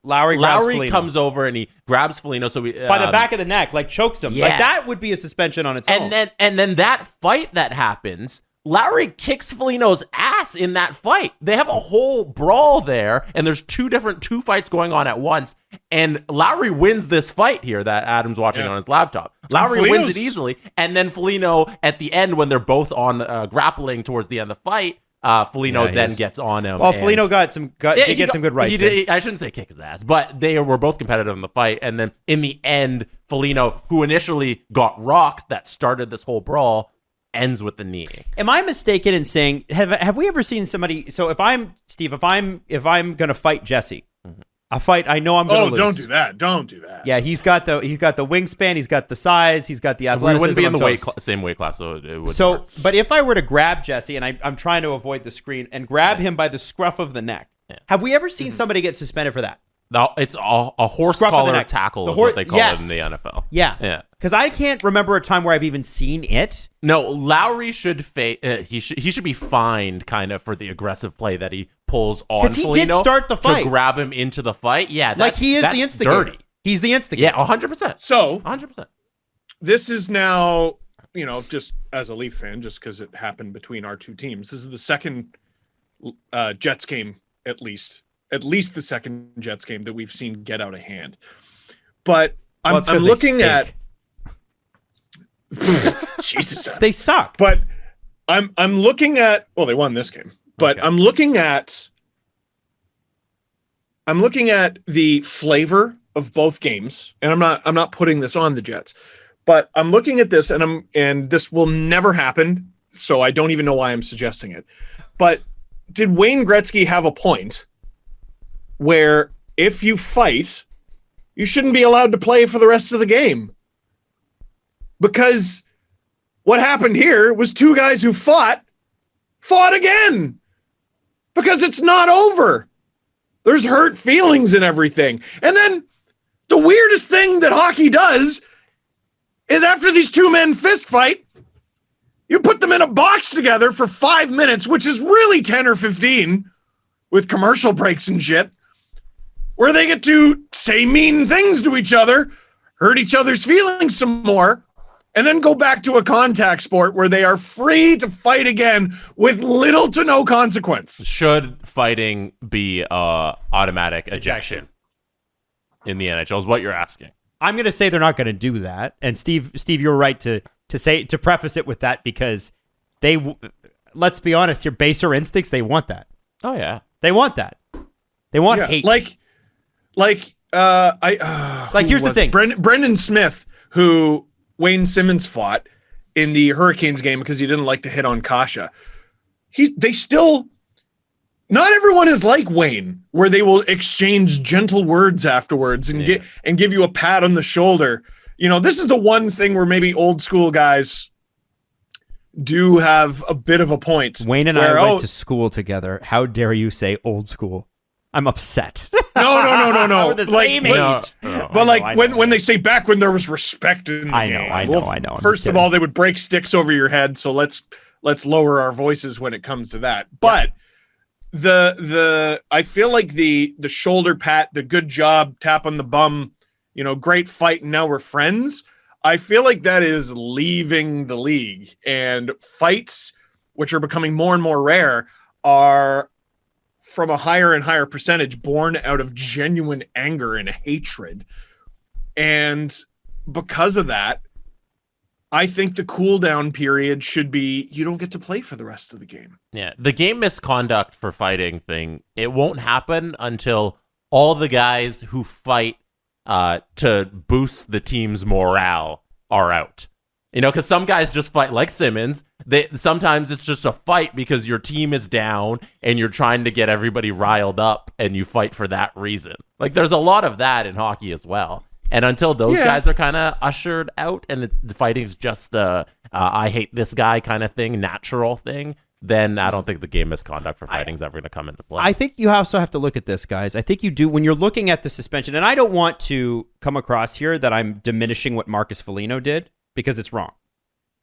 Lowry Foligno. comes over and he grabs Foligno. So we by the back of the neck, chokes him. Yeah. That would be a suspension on its own. and then that fight that happens, Lowry kicks Foligno's ass in that fight. They have a whole brawl there, and there's two fights going on at once. And Lowry wins this fight here that Adam's watching on his laptop. Lowry wins it easily, and then Foligno at the end, when they're both on grappling towards the end of the fight, Foligno then gets on him. Well, Foligno got some good rights. I shouldn't say kick his ass, but they were both competitive in the fight. And then in the end, Foligno, who initially got rocked, that started this whole brawl, ends with the knee. Am I mistaken in saying have we ever seen somebody? So if I'm gonna fight Jesse, a fight I know I'm gonna lose. Don't do that. Yeah, he's got the wingspan, he's got the size, he's got the athleticism. We wouldn't be in the same weight class, so it would. So, but if I were to grab Jesse, and I'm trying to avoid the screen, and grab him by the scruff of the neck, have we ever seen somebody get suspended for that? No, it's a horse collar tackle is what they call it in the NFL. Yeah. Because I can't remember a time where I've even seen it. No, Lowry should he should be fined kind of for the aggressive play that he pulls on Foligno. Because he did start the fight. To grab him into the fight. Yeah, he is the instigator. Dirty. He's the instigator. Yeah, 100%. So 100%. This is now, just as a Leaf fan, just because it happened between our two teams, this is the second Jets game, at least the second Jets game that we've seen get out of hand. But I'm looking at Jesus, they suck. But I'm looking at, well, they won this game, but okay. I'm looking at the flavor of both games, and I'm not putting this on the Jets, but I'm looking at this, and this will never happen, so I don't even know why I'm suggesting it. But did Wayne Gretzky have a point where if you fight, you shouldn't be allowed to play for the rest of the game? Because what happened here was two guys who fought again, because it's not over. There's hurt feelings and everything. And then the weirdest thing that hockey does is after these two men fist fight, you put them in a box together for 5 minutes, which is really 10 or 15 with commercial breaks and shit, where they get to say mean things to each other, hurt each other's feelings some more, and then go back to a contact sport where they are free to fight again with little to no consequence. Should fighting be automatic ejection in the NHL is what you're asking. I'm going to say they're not going to do that. And Steve, you're right to preface it with that, because let's be honest here, baser instincts, they want that. Oh yeah. They want that. They want hate. Here's the thing. Brendan Smith, who Wayne Simmons fought in the Hurricanes game because he didn't like to hit on Kasha. Not everyone is like Wayne, where they will exchange gentle words afterwards and give you a pat on the shoulder. This is the one thing where maybe old school guys do have a bit of a point. Wayne and I went to school together. How dare you say old school? I'm upset. No. We're the Like, same when- age. But when they say back when there was respect in the game. I know. I'm First of all, they would break sticks over your head, so let's lower our voices when it comes to that. But I feel like the shoulder pat, the good job, tap on the bum, great fight, and now we're friends. I feel like that is leaving the league, and fights, which are becoming more and more rare, are from a higher and higher percentage born out of genuine anger and hatred. And because of that, I think the cool down period should be you don't get to play for the rest of the game. Yeah, the game misconduct for fighting thing, it won't happen until all the guys who fight to boost the team's morale are out. Because some guys just fight like Simmons. Sometimes it's just a fight because your team is down and you're trying to get everybody riled up and you fight for that reason. Like, there's a lot of that in hockey as well. And until those guys are kind of ushered out and the fighting's just I hate this guy kind of thing, natural thing, then I don't think the game misconduct for fighting is ever going to come into play. I think you also have to look at this, guys. I think you do when you're looking at the suspension. And I don't want to come across here that I'm diminishing what Marcus Foligno did, because it's wrong.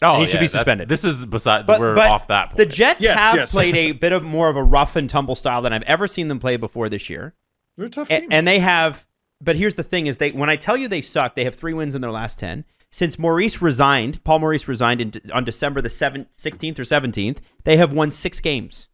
Oh, he should be suspended. This is we're off that point. The Jets have played a bit of more of a rough and tumble style than I've ever seen them play before this year. They're a tough team. And they have, but here's the thing is when I tell you they suck, they have 3 wins in their last 10. Since Paul Maurice resigned on December the 16th or 17th, they have won 6 games.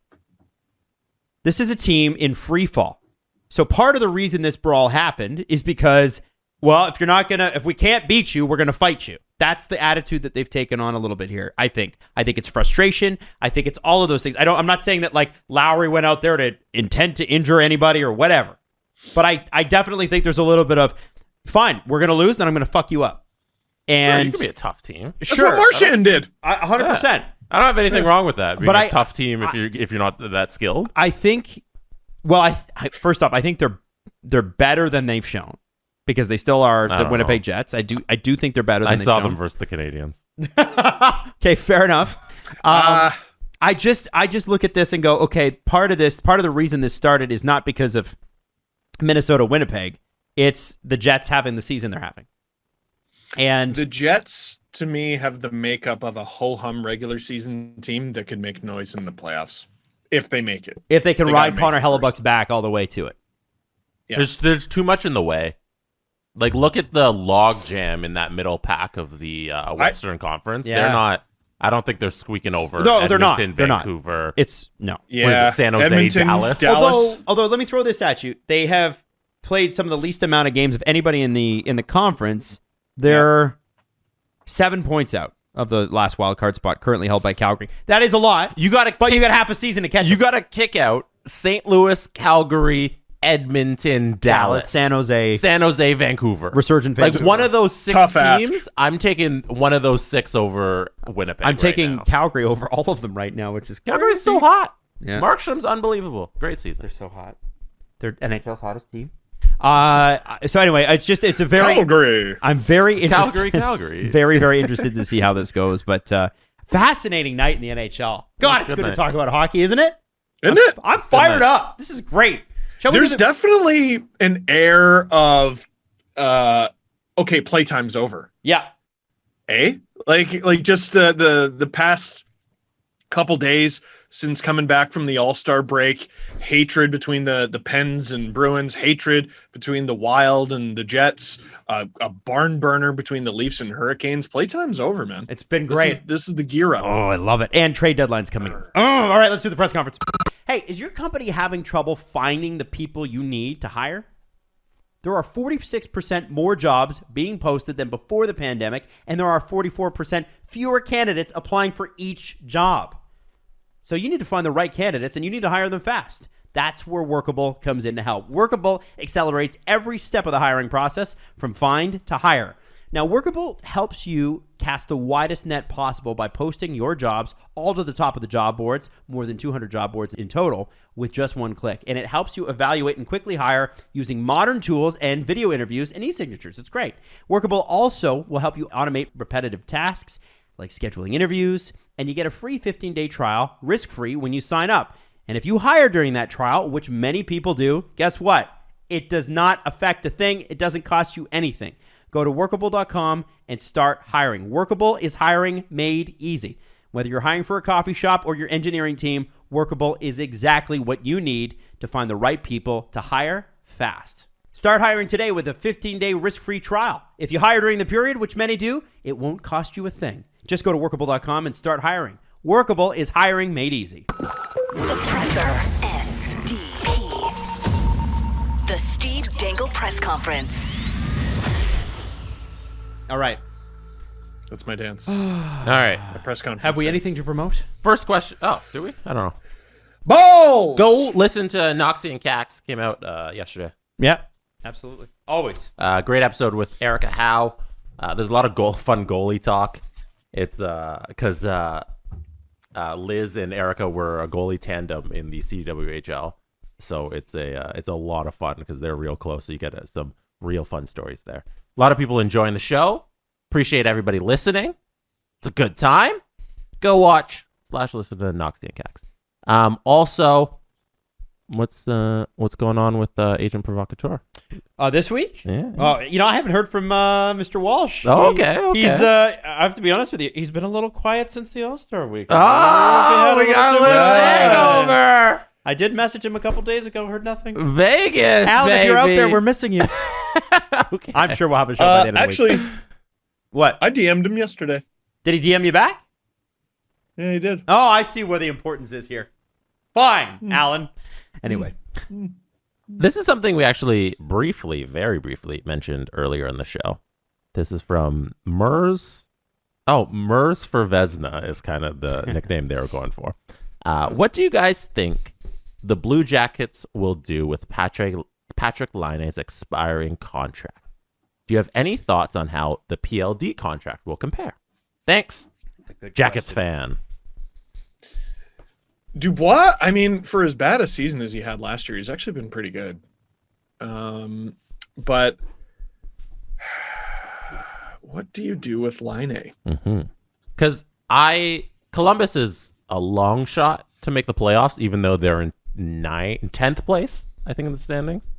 This is a team in free fall. So part of the reason this brawl happened is because, well, if we can't beat you, we're going to fight you. That's the attitude that they've taken on a little bit here. I think it's frustration. I think it's all of those things. I'm not saying that like Lowry went out there to intend to injure anybody or whatever, but I definitely think there's a little bit of, fine, we're going to lose, then I'm going to fuck you up. And you can be a tough team. That's what Marchand did. 100%. Yeah. I don't have anything wrong with that. Being But a tough team if you're not that skilled. I think, well, first off, I think they're better than they've shown, because they still are the Winnipeg Jets. I do think they're better than they've shown. I saw them versus the Canadiens. Okay, fair enough. I just look at this and go, okay, part of the reason this started is not because of Minnesota Winnipeg. It's the Jets having the season they're having. And the Jets, to me, have the makeup of a ho-hum regular season team that could make noise in the playoffs if they make it. If they can ride Connor Hellebuck's back all the way to it. Yeah. There's too much in the way. Like, look at the log jam in that middle pack of the Western Conference. Yeah. They're not. I don't think they're squeaking over. No, they're not. Edmonton, They're not. Vancouver. It's no. Yeah. What is it, San Jose, Edmonton, Dallas. Although let me throw this at you. They have played some of the least amount of games of anybody in the conference. They're 7 points out of the last wild card spot, currently held by Calgary. That is a lot. You got half a season to catch. You got to kick out St. Louis, Calgary, Edmonton, Dallas, San Jose, Vancouver. Resurgent Like Vancouver. one of those 6 Tough teams, ask. I'm taking one of those 6 over Winnipeg. I'm taking now. Calgary over all of them right now, which is Calgary's so hot. Yeah. Markstrom's unbelievable. Great season. They're so hot. They're NHL's hottest team. So anyway, it's a very Calgary. I'm very interested. Calgary. Very, very interested to see how this goes. But fascinating night in the NHL. God, it's good to talk about hockey, isn't it? Isn't it? I'm fired up. This is great. There's definitely an air of okay, playtime's over. Yeah. Like just the past couple days since coming back from the All-Star break, hatred between the Pens and Bruins, hatred between the Wild and the Jets, a barn burner between the Leafs and Hurricanes. Playtime's over, man. It's been great. This is the gear up. Oh, I love it. And trade deadline's coming. Oh, all right, let's do the press conference. Hey, is your company having trouble finding the people you need to hire? There are 46% more jobs being posted than before the pandemic, and there are 44% fewer candidates applying for each job. So you need to find the right candidates, and you need to hire them fast. That's where Workable comes in to help. Workable accelerates every step of the hiring process from find to hire. Now, Workable helps you cast the widest net possible by posting your jobs all to the top of the job boards, more than 200 job boards in total, with just one click. And it helps you evaluate and quickly hire using modern tools and video interviews and e-signatures. It's great. Workable also will help you automate repetitive tasks like scheduling interviews, and you get a free 15-day trial, risk-free, when you sign up. And if you hire during that trial, which many people do, guess what? It does not affect a thing. It doesn't cost you anything. Go to workable.com and start hiring. Workable is hiring made easy. Whether you're hiring for a coffee shop or your engineering team, Workable is exactly what you need to find the right people to hire fast. Start hiring today with a 15-day risk-free trial. If you hire during the period, which many do, it won't cost you a thing. Just go to workable.com and start hiring. Workable is hiring made easy. The Presser. SDP. The Steve Dangle Press Conference. All right. That's my dance. All right. My press conference. Have we dance. anything to promote? First question. Oh, do we? I don't know. Balls! Go listen to Noxie and Cax. Came out yesterday. Yeah, absolutely. Always. Great episode with Erica Howe. There's a lot of fun goalie talk. It's because Liz and Erica were a goalie tandem in the CWHL, so it's a lot of fun because they're real close. So you get some real fun stories there. A lot of people enjoying the show. Appreciate everybody listening. It's a good time. Go watch / listen to Noxie and Cax. Also, what's going on with Agent Provocateur? This week? Yeah. Oh, I haven't heard from Mr. Walsh. Oh, okay. He's I have to be honest with you, he's been a little quiet since the All-Star week. We got a little hangover. I did message him a couple days ago, heard nothing. Vegas, Al, baby. if you're out there, we're missing you. Okay. I'm sure we'll have a show by the end of the week. Actually, What? I DM'd him yesterday. Did he DM you back? Yeah, he did. Oh, I see where the importance is here. Fine, Alan. Anyway. This is something we actually very briefly mentioned earlier in the show. This is from Mers. Oh, Mers for Vesna is kind of the nickname they were going for. What do you guys think the Blue Jackets will do with Patrik Laine's expiring contract? Do you have any thoughts on how the PLD contract will compare? Thanks, Jackets fan. Dubois, I mean, for as bad a season as he had last year, he's actually been pretty good. But what do you do with Laine? Because Columbus is a long shot to make the playoffs, even though they're in 10th place, I think, in the standings.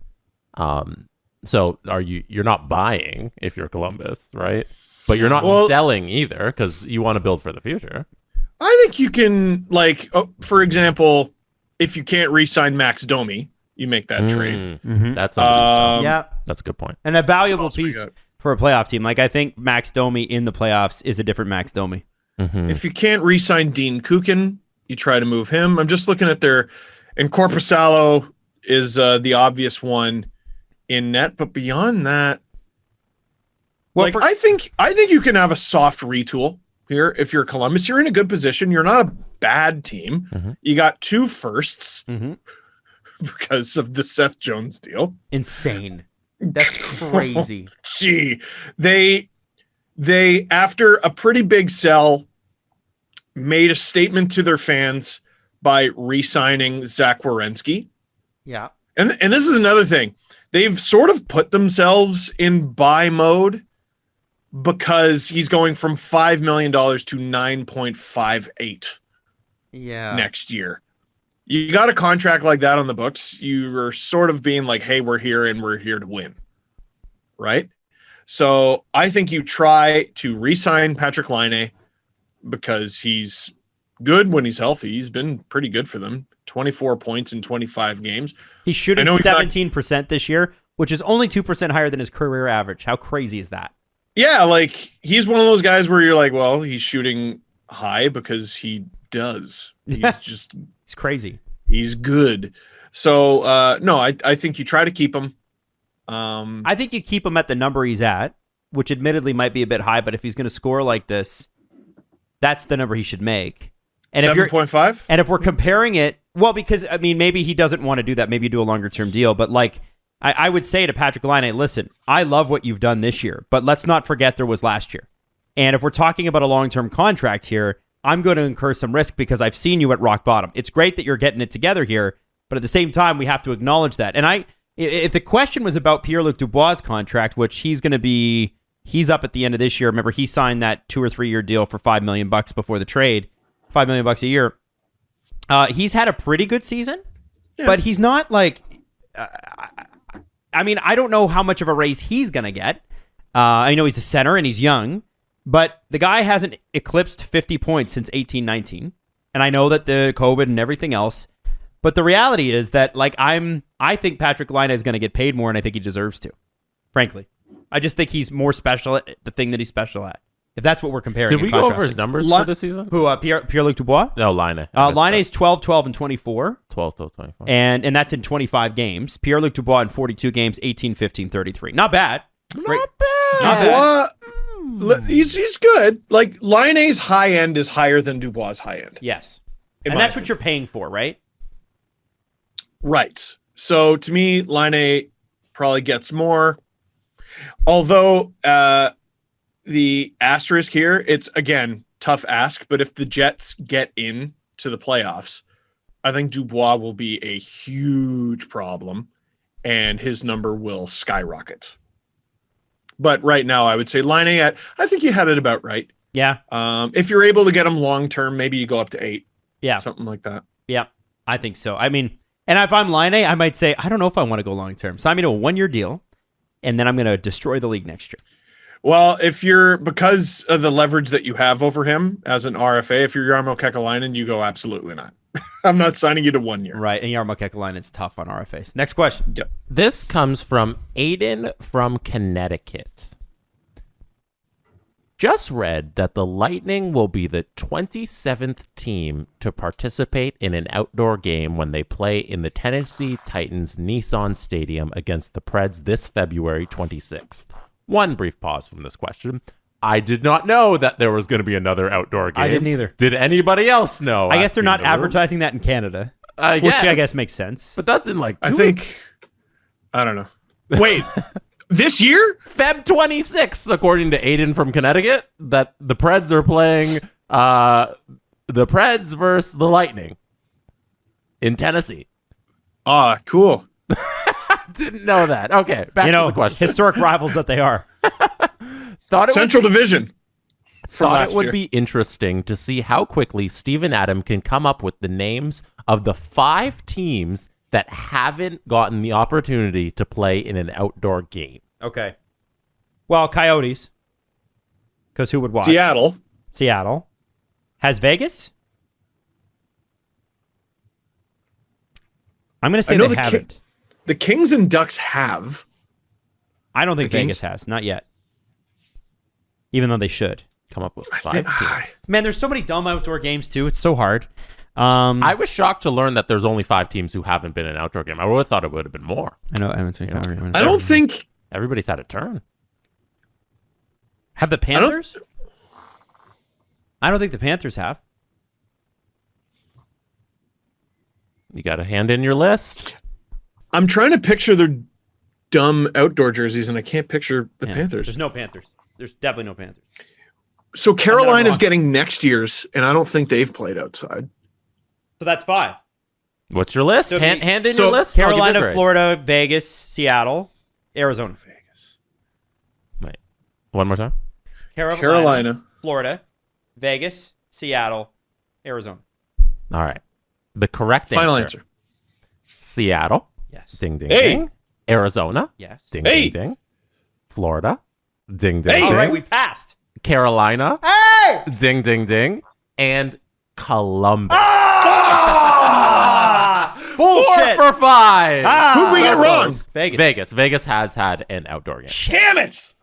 So you're not buying if you're Columbus, right? But you're not selling either because you want to build for the future. I think you can, for example, if you can't re-sign Max Domi, you make that trade. That's somebody. Yeah. That's a good point. And a valuable piece for a playoff team. I think Max Domi in the playoffs is a different Max Domi. If you can't re-sign Dean Kukin, you try to move him. I'm just looking at and Korpisalo is the obvious one in net, but beyond that, I think you can have a soft retool here. If you're Columbus, you're in a good position. You're not a bad team. You got 2 firsts because of the Seth Jones deal. Insane. That's crazy. Gee, they after a pretty big sell made a statement to their fans by re-signing Zach Werenski. Yeah. And this is another thing. They've sort of put themselves in buy mode because he's going from $5 million to 9.58 next year. You got a contract like that on the books, you are sort of being like, hey, we're here and we're here to win. Right? So I think you try to re-sign Patrik Laine because he's good when he's healthy. He's been pretty good for them. 24 points in 25 games. He's shooting 17% this year, which is only 2% higher than his career average. How crazy is that? Yeah, he's one of those guys where you're like, well, he's shooting high because he does. He's he's crazy. He's good. So, no, I think you try to keep him. I think you keep him at the number he's at, which admittedly might be a bit high, but if he's going to score like this, that's the number he should make. And 7.5? And if we're comparing it, because, maybe he doesn't want to do that. Maybe you do a longer-term deal. But, I would say to Patrik Laine, listen, I love what you've done this year, but let's not forget there was last year. And if we're talking about a long-term contract here, I'm going to incur some risk because I've seen you at rock bottom. It's great that you're getting it together here, but at the same time, we have to acknowledge that. And if the question was about Pierre-Luc Dubois' contract, which he's up at the end of this year. Remember, he signed that 2 or 3 year deal for $5 million before the trade, $5 million a year. He's had a pretty good season, but he's not like. I mean, I don't know how much of a raise he's gonna get. I know he's a center and he's young, but the guy hasn't eclipsed 50 points since 18-19. And I know that the COVID and everything else, but the reality is that like I think Patrik Laine is going to get paid more, and I think he deserves to. Frankly, I just think he's more special at the thing that he's special at. If that's what we're comparing. Did we go over his numbers for this season? Who? Pierre-Luc Dubois? No, Laine. Laine is 12, 12, and 24. 12, 12, 24. And that's in 25 games. Pierre-Luc Dubois in 42 games, 18, 15, 33. Not bad. Not bad. Dubois, he's good. Like, Laine's high end is higher than Dubois' high end. Yes. And that's what you're paying for, right? Right. So, to me, Laine probably gets more. Although, the asterisk here, it's, again, tough ask, but if the Jets get in to the playoffs, I think Dubois will be a huge problem, and his number will skyrocket. But right now, I would say Laine, I think you had it about right. Yeah. If you're able to get him long-term, maybe you go up to 8. Yeah. Something like that. Yeah, I think so. I mean, and if I'm Laine, I might say, I don't know if I want to go long-term. Sign me to a 1-year deal, and then I'm going to destroy the league next year. Well, because of the leverage that you have over him as an RFA, if you're Jarmo Kekalainen, you go absolutely not. I'm not signing you to 1 year. Right, and Jarmo Kekalainen's tough on RFAs. Next question. Yep. This comes from Aiden from Connecticut. Just read that the Lightning will be the 27th team to participate in an outdoor game when they play in the Tennessee Titans Nissan Stadium against the Preds this February 26th. One brief pause from this question. I did not know that there was going to be another outdoor game. I didn't either. Did anybody else know? I guess they're not advertising that in Canada, which I guess makes sense. But that's in like 2 I weeks. think, I don't know. Wait, this year? Feb 26th, according to Aiden from Connecticut, that the Preds are playing the Preds versus the Lightning in Tennessee. Ah, cool. Didn't know that. Okay, back to the question. Historic rivals that they are. Thought it Central Division. Thought it would be interesting to see how quickly Steve and Adam can come up with the names of the 5 teams that haven't gotten the opportunity to play in an outdoor game. Okay. Well, Coyotes. Because who would watch? Seattle. Has Vegas? I'm going to say they haven't. The Kings and Ducks have. I don't think Vegas has. Not yet. Even though they should. Come up with 5 teams. Man, there's so many dumb outdoor games, too. It's so hard. I was shocked to learn that there's only 5 teams who haven't been in an outdoor game. I would have thought it would have been more. I know. I don't think... Everybody's had a turn. Have the Panthers? I don't think the Panthers have. You got to hand in your list. I'm trying to picture their dumb outdoor jerseys, and I can't picture the Panthers. There's no Panthers. There's definitely no Panthers. So Carolina is getting next year's, and I don't think they've played outside. So that's 5. What's your list? So hand in your list. Carolina, Florida, Vegas, Seattle, Arizona. Vegas. Wait. One more time. Carolina, Florida, Vegas, Seattle, Arizona. All right. The correct Final answer. Seattle. Yes. Ding, ding, ding. Arizona. Yes. Ding, ding, ding. Florida. Ding, ding, ding. All right, we passed. Carolina. Hey! Ding, ding, ding. And Columbus. Bullshit. 4 for 5. Who'd we get wrong? Vegas. Vegas has had an outdoor game. Damn it!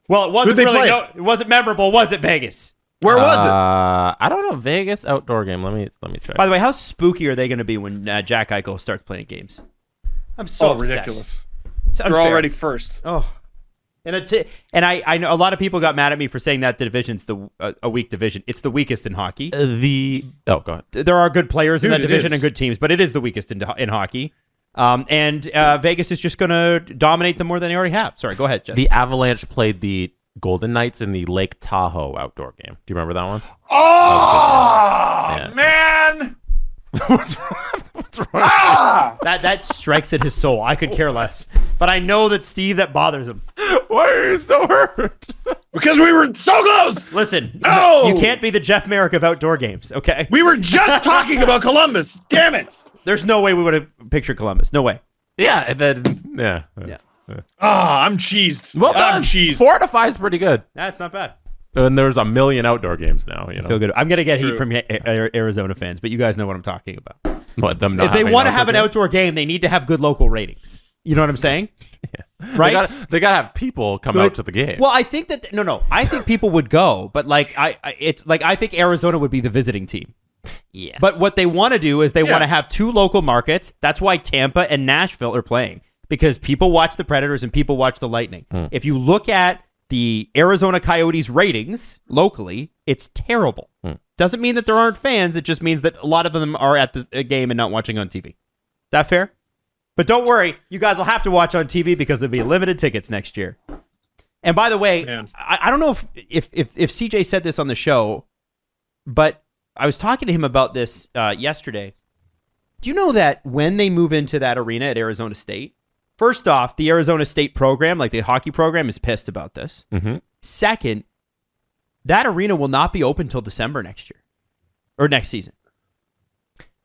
Well, it wasn't Who'd they really. play? It wasn't memorable, was it, Vegas? Where was it? I don't know. Vegas outdoor game. Let me check. By the way, how spooky are they going to be when Jack Eichel starts playing games? I'm so upset. Ridiculous. It's They're unfair. already first. Oh, and I know a lot of people got mad at me for saying that the division's a weak division. It's the weakest in hockey. Go ahead. There are good players in that it division is. and good teams, but it is the weakest in hockey. And Vegas is just going to dominate them more than they already have. Sorry, go ahead, Jeff. The Avalanche played the Golden Knights in the Lake Tahoe outdoor game. Do you remember that one? Oh, man! What's wrong? That strikes at his soul. I could care less, but I know that Steve, that bothers him. Why are you so hurt? Because we were so close. Listen, No! you can't be the Jeff Merrick of outdoor games, okay? We were just talking about Columbus. Damn it. There's no way we would have pictured Columbus. No way. Yeah, and then yeah. I'm cheesed. Well done. I'm cheesed. 4 out of 5 is pretty good. That's not bad. And there's a million outdoor games now. You know, Feel good. I'm gonna get True. heat from Arizona fans, but you guys know what I'm talking about. what, them not If they having want to have an game? outdoor game, they need to have good local ratings. You know what I'm saying? Right? They gotta have people come out to the game. Well, I think that no, I think people would go, but like I think Arizona would be the visiting team. yes. But what they want to do is they want to have 2 local markets. That's why Tampa and Nashville are playing, because people watch the Predators and people watch the Lightning. If you look at the Arizona Coyotes ratings locally, it's terrible. Doesn't mean that there aren't fans. It just means that a lot of them are at the game and not watching on TV. Is that fair? But don't worry, you guys will have to watch on TV because there'll be limited tickets next year. And by the way, I don't know if CJ said this on the show, but I was talking to him about this yesterday. Do you know that when they move into that arena at Arizona State, first off, the Arizona State program, like the hockey program, is pissed about this. Second, that arena will not be open until December next year or next season.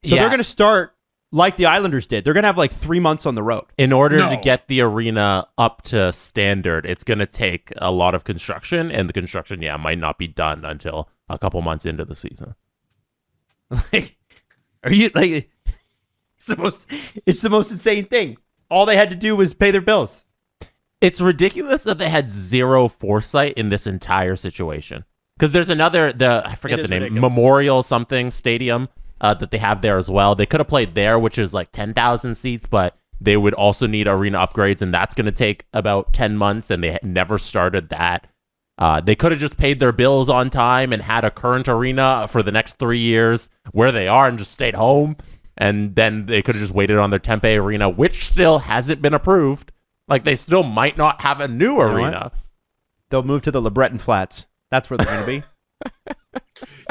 So they're going to start like the Islanders did. They're going to have like 3 months on the road. In order to get the arena up to standard, it's going to take a lot of construction, and the construction, might not be done until a couple months into the season. Like, are you like? It's the most insane thing. All they had to do was pay their bills. It's ridiculous that they had zero foresight in this entire situation. Because there's I forget the name, ridiculous. Memorial something stadium that they have there as well. They could have played there, which is like 10,000 seats, but they would also need arena upgrades, and that's going to take about 10 months, and they never started that. They could have just paid their bills on time and had a current arena for the next 3 years where they are and just stayed home. And then they could have just waited on their Tempe arena, which still hasn't been approved. Like, they still might not have a new arena. They'll move to the LeBreton Flats. That's where they're going to be.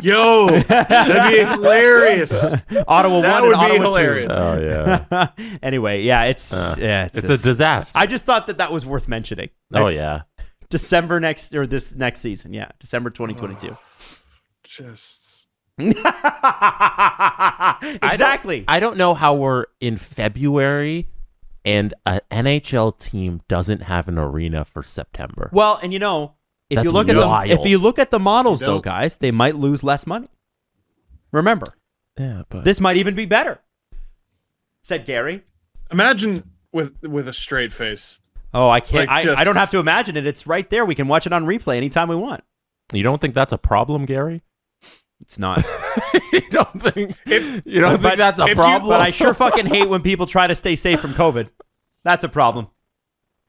Yo, that'd be hilarious. Ottawa That won would and be Ottawa hilarious. Oh, yeah. Anyway, it's It's a disaster. I just thought that was worth mentioning. Oh, yeah. December this next season. Yeah, December 2022. Just Exactly. I don't know how we're in February and an NHL team doesn't have an arena for September. Well, and if That's you look wild. if you look at the models You though, don't. guys, they might lose less money. Remember, Yeah, but this might even be better. Said Gary. imagine with a straight face. Oh, I can't. Like, I don't just- have to imagine it. It's right there. We can watch it on replay anytime we want. you don't think that's a problem, Gary? It's not. You don't think that's a if you- problem? But I sure fucking hate when people try to stay safe from COVID. That's a problem.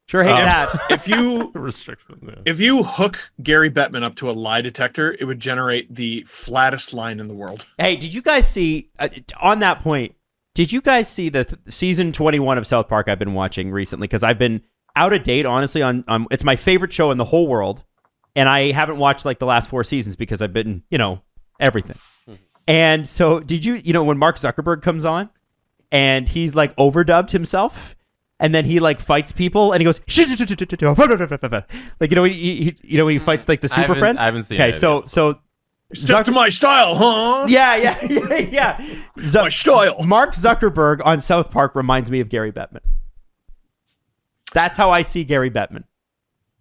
Sure hate that. If you restriction. Yeah. if you hook Gary Bettman up to a lie detector, it would generate the flattest line in the world. Hey, did you guys see, on that point, did you guys see the season 21 of South Park I've been watching recently? Because I've been out of date, honestly, on it's my favorite show in the whole world. And I haven't watched like the last 4 seasons because I've been, everything. And so did you, when Mark Zuckerberg comes on and he's like overdubbed himself and then he like fights people and he goes, like, when he fights like the Super Friends? I haven't seen Okay, it so Stuck to my style, huh? yeah. My style. Mark Zuckerberg on South Park reminds me of Gary Bettman. That's how I see Gary Bettman.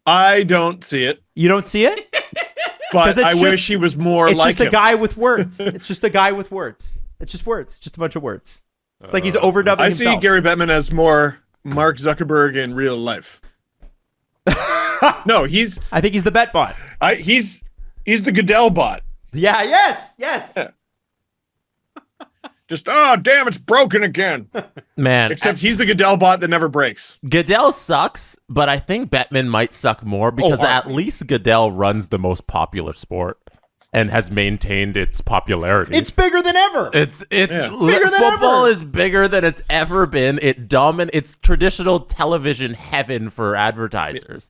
I don't see it, You don't see it? but I it's wish just- he was more It's like just a him. guy with words. It's just a guy with words. It's just words. Just a bunch of words. It's like he's overdubbing I himself. see Gary Bettman as more Mark Zuckerberg in real life. No, I think he's the bet bot. he's the Goodell bot. Yeah, yes. Yeah. Just damn, it's broken again. Man, Except he's the Goodell bot that never breaks. Goodell sucks, but I think Bettman might suck more because at least Goodell runs the most popular sport and has maintained its popularity. It's bigger than ever. It's Bigger than football ever. is bigger than it's ever been. It's traditional television heaven for advertisers.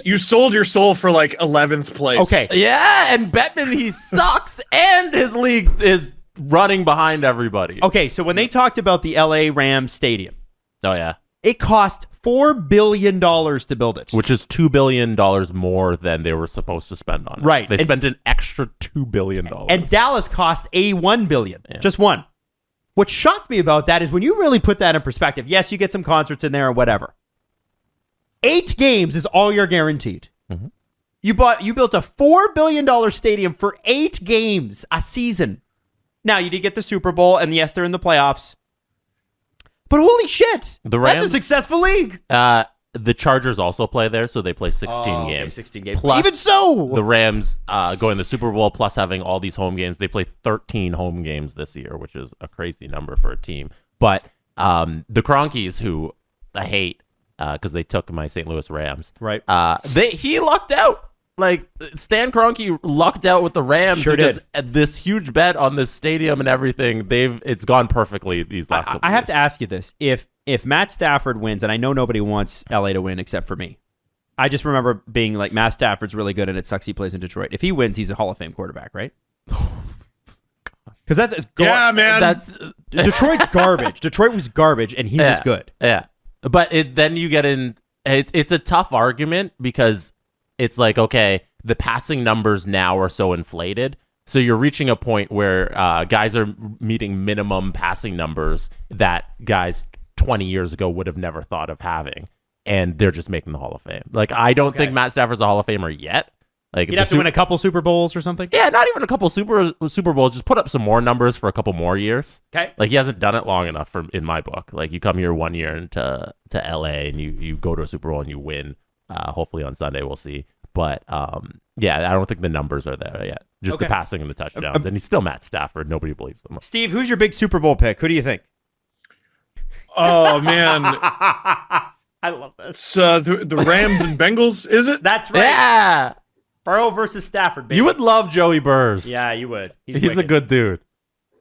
You sold your soul for like 11th place. Okay. Yeah, and Bettman, he sucks, and his league is running behind everybody. Okay, so when they talked about the LA Rams stadium, Oh yeah. It cost $4 billion to build it. Which is $2 billion more than they were supposed to spend on it. Right. They spent an extra $2 billion. And Dallas cost $1 billion. Yeah. Just one. What shocked me about that is when you really put that in perspective, yes, you get some concerts in there or whatever. 8 games is all you're guaranteed. Mm-hmm. You built a $4 billion stadium for 8 games a season. Now, you did get the Super Bowl, and yes, they're in the playoffs. But holy shit, the Rams, that's a successful league. The Chargers also play there, so they play 16 games. Okay, 16 games. Plus, even so, the Rams going to the Super Bowl, plus having all these home games. They play 13 home games this year, which is a crazy number for a team. But the Kroenkes, who I hate because they took my St. Louis Rams, right? He lucked out. Like, Stan Kroenke lucked out with the Rams because this huge bet on this stadium and everything, it's gone perfectly these last couple years. I have to ask you this. If Matt Stafford wins, and I know nobody wants LA to win except for me, I just remember being like, Matt Stafford's really good and it sucks he plays in Detroit. If he wins, he's a Hall of Fame quarterback, right? Because that's Detroit's garbage. Detroit was garbage and he was good. Yeah. But then you get in, it's a tough argument because it's like, okay, the passing numbers now are so inflated. So you're reaching a point where guys are meeting minimum passing numbers that guys 20 years ago would have never thought of having. And they're just making the Hall of Fame. Like, I don't think Matt Stafford's a Hall of Famer yet. Like, he'd have to win a couple Super Bowls or something? Yeah, not even a couple Super Bowls. Just put up some more numbers for a couple more years. Okay. Like, he hasn't done it long enough in my book. Like, you come here 1 year to LA and you go to a Super Bowl and you win. Hopefully on Sunday, we'll see. But, I don't think the numbers are there yet. Just the passing and the touchdowns. And he's still Matt Stafford. Nobody believes him. Steve, who's your big Super Bowl pick? Who do you think? Oh, man. I love this. It's the Rams and Bengals, is it? That's right. Yeah. Burrow versus Stafford, baby. You would love Joey Burrs. Yeah, you would. He's a good dude.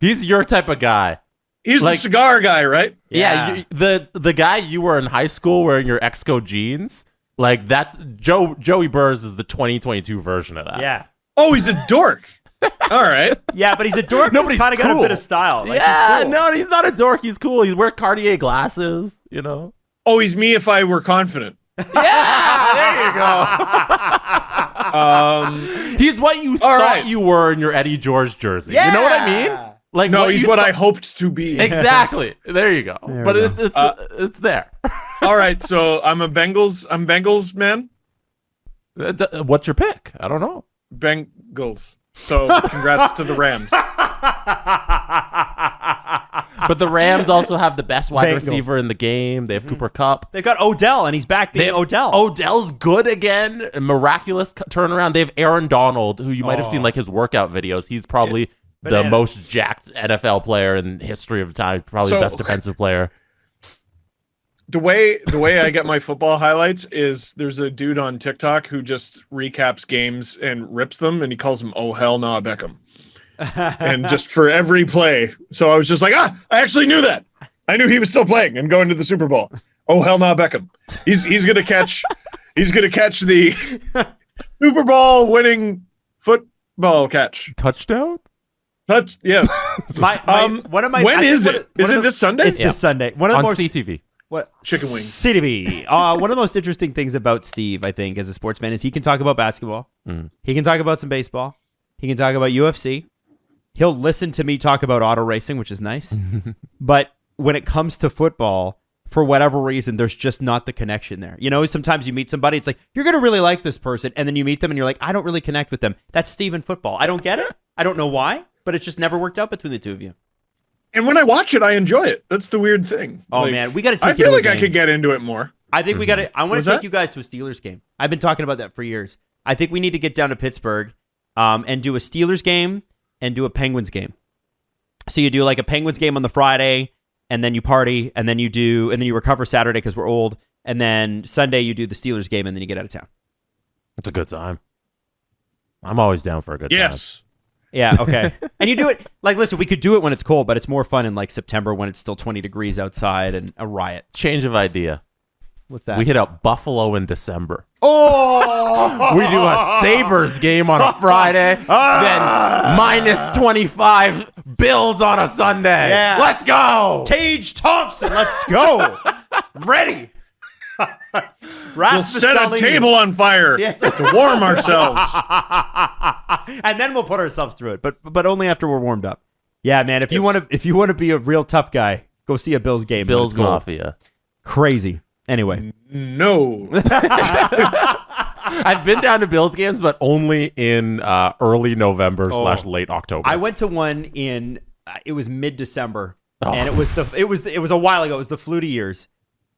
He's your type of guy. He's the cigar guy, right? Yeah. The guy you were in high school wearing your Exco jeans. Like, that's Joey Burrs is the 2022 version of that. Yeah. Oh, he's a dork. All right. Yeah, but he's a dork. Nobody's kind of got a bit of style. Like, yeah, he's cool. No, he's not a dork. He's cool. He's wearing Cartier glasses, you know. Oh, he's me if I were confident. Yeah, there you go. He's what you thought you were in your Eddie George jersey. Yeah. You know what I mean? Like, no, he's what I hoped to be. Exactly. There you go. But it's there. All right, so I'm Bengals man. What's your pick? I don't know. Bengals. So congrats to the Rams. But the Rams also have the best wide receiver in the game. They have Cooper Kupp. They've got Odell, and he's back being Odell. Odell's good again. Miraculous turnaround. They have Aaron Donald, who you might have seen like his workout videos. He's probably the most jacked NFL player in history of time. Probably the best defensive player. The way I get my football highlights is there's a dude on TikTok who just recaps games and rips them, and he calls them "Oh hell nah Beckham," and just for every play. So I was just like, I actually knew that. I knew he was still playing and going to the Super Bowl. Oh hell nah Beckham. He's gonna catch the Super Bowl winning football catch touchdown. Yes. One of my. When is it? Is it this Sunday? It's this Sunday. One of on the CTV. What? Chicken wings. CTV. One of the most interesting things about Steve, I think, as a sportsman, is he can talk about basketball. He can talk about some baseball. He can talk about UFC. He'll listen to me talk about auto racing, which is nice. But when it comes to football, for whatever reason, there's just not the connection there. You know, sometimes you meet somebody, it's like, you're going to really like this person. And then you meet them and you're like, I don't really connect with them. That's Steve in football. I don't get it. I don't know why, but it just never worked out between the two of you. And when I watch it, I enjoy it. That's the weird thing. Oh, man, we got to take I feel like I could get into it more. I think we got to. I want to take you guys to a Steelers game. I've been talking about that for years. I think we need to get down to Pittsburgh and do a Steelers game and do a Penguins game. So you do like a Penguins game on the Friday, and then you party, and then you recover Saturday because we're old, and then Sunday you do the Steelers game, and then you get out of town. It's a good time. I'm always down for a good time. Yes. Yeah, okay. And you do it, like, listen, we could do it when it's cold, but it's more fun in, like, September when it's still 20 degrees outside and a riot. Change of idea. What's that? We hit up Buffalo in December. Oh! We do a Sabres game on a Friday, then minus 25 Bills on a Sunday. Yeah. Let's go! Tage Thompson, let's go! Ready. We'll set a table on fire to warm ourselves. And then we'll put ourselves through it, but only after we're warmed up. Yeah, man, if you want to be a real tough guy, go see a Bills game. Bills Mafia. Crazy. Anyway. No. I've been down to Bills games, but only in early November / late October. I went to one in it was mid-December, and it was a while ago. It was the Flutie years,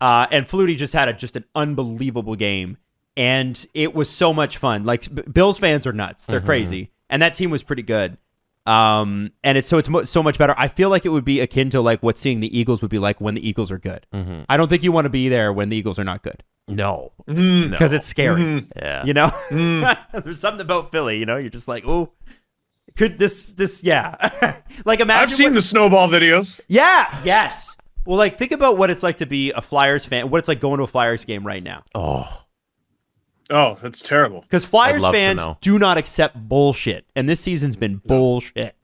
and Flutie just had just an unbelievable game, and it was so much fun. Like Bills fans are nuts; they're crazy, and that team was pretty good. And it's so much better. I feel like it would be akin to like what seeing the Eagles would be like when the Eagles are good. I don't think you want to be there when the Eagles are not good. No, because it's scary. Yeah, you know, there's something about Philly. You know, you're just like, oh, could this? Yeah, like imagine. I've seen the snowball videos. Yeah. Yes. Well, like think about what it's like to be a Flyers fan. What it's like going to a Flyers game right now. Oh, that's terrible. Because Flyers fans do not accept bullshit, and this season's been bullshit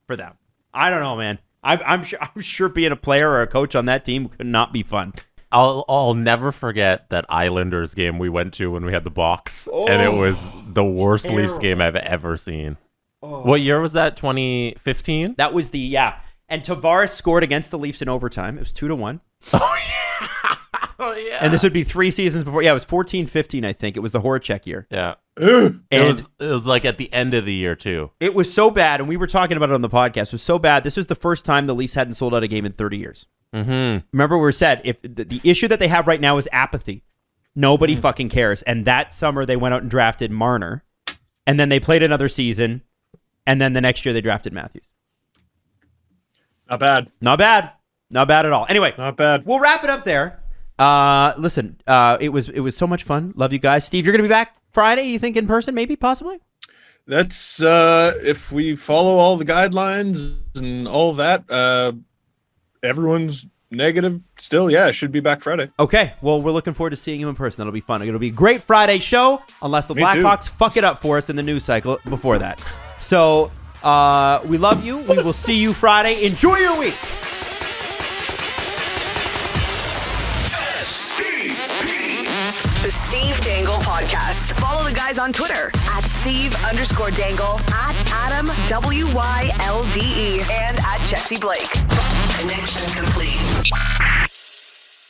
for them. I don't know, man. I'm sure being a player or a coach on that team could not be fun. I'll never forget that Islanders game we went to when we had the box, and it was the worst Leafs game I've ever seen. What year was that? 2015? That was and Tavares scored against the Leafs in overtime. It was 2-1. Oh, yeah. And this would be 3 seasons before. Yeah, it was 14-15, I think. It was the Horacek year. Yeah. And it was like at the end of the year, too. It was so bad, and we were talking about it on the podcast. It was so bad. This was the first time the Leafs hadn't sold out a game in 30 years. Remember we said, if the issue that they have right now is apathy. Nobody fucking cares. And that summer, they went out and drafted Marner, and then they played another season, and then the next year they drafted Matthews. Not bad. Not bad. Not bad at all. Anyway. Not bad. We'll wrap it up there. Listen, it was so much fun. Love you guys. Steve, you're going to be back Friday, you think, in person, maybe, possibly? That's, if we follow all the guidelines and all that, everyone's negative still. Yeah, I should be back Friday. Okay. Well, we're looking forward to seeing you in person. That'll be fun. It'll be a great Friday show, unless the Blackhawks fuck it up for us in the news cycle before that. So, we love you. We will see you Friday. Enjoy your week. The Steve Dangle Podcast. Follow the guys on Twitter at Steve_Dangle, at Adam WYLDE, and at Jesse Blake. Connection complete.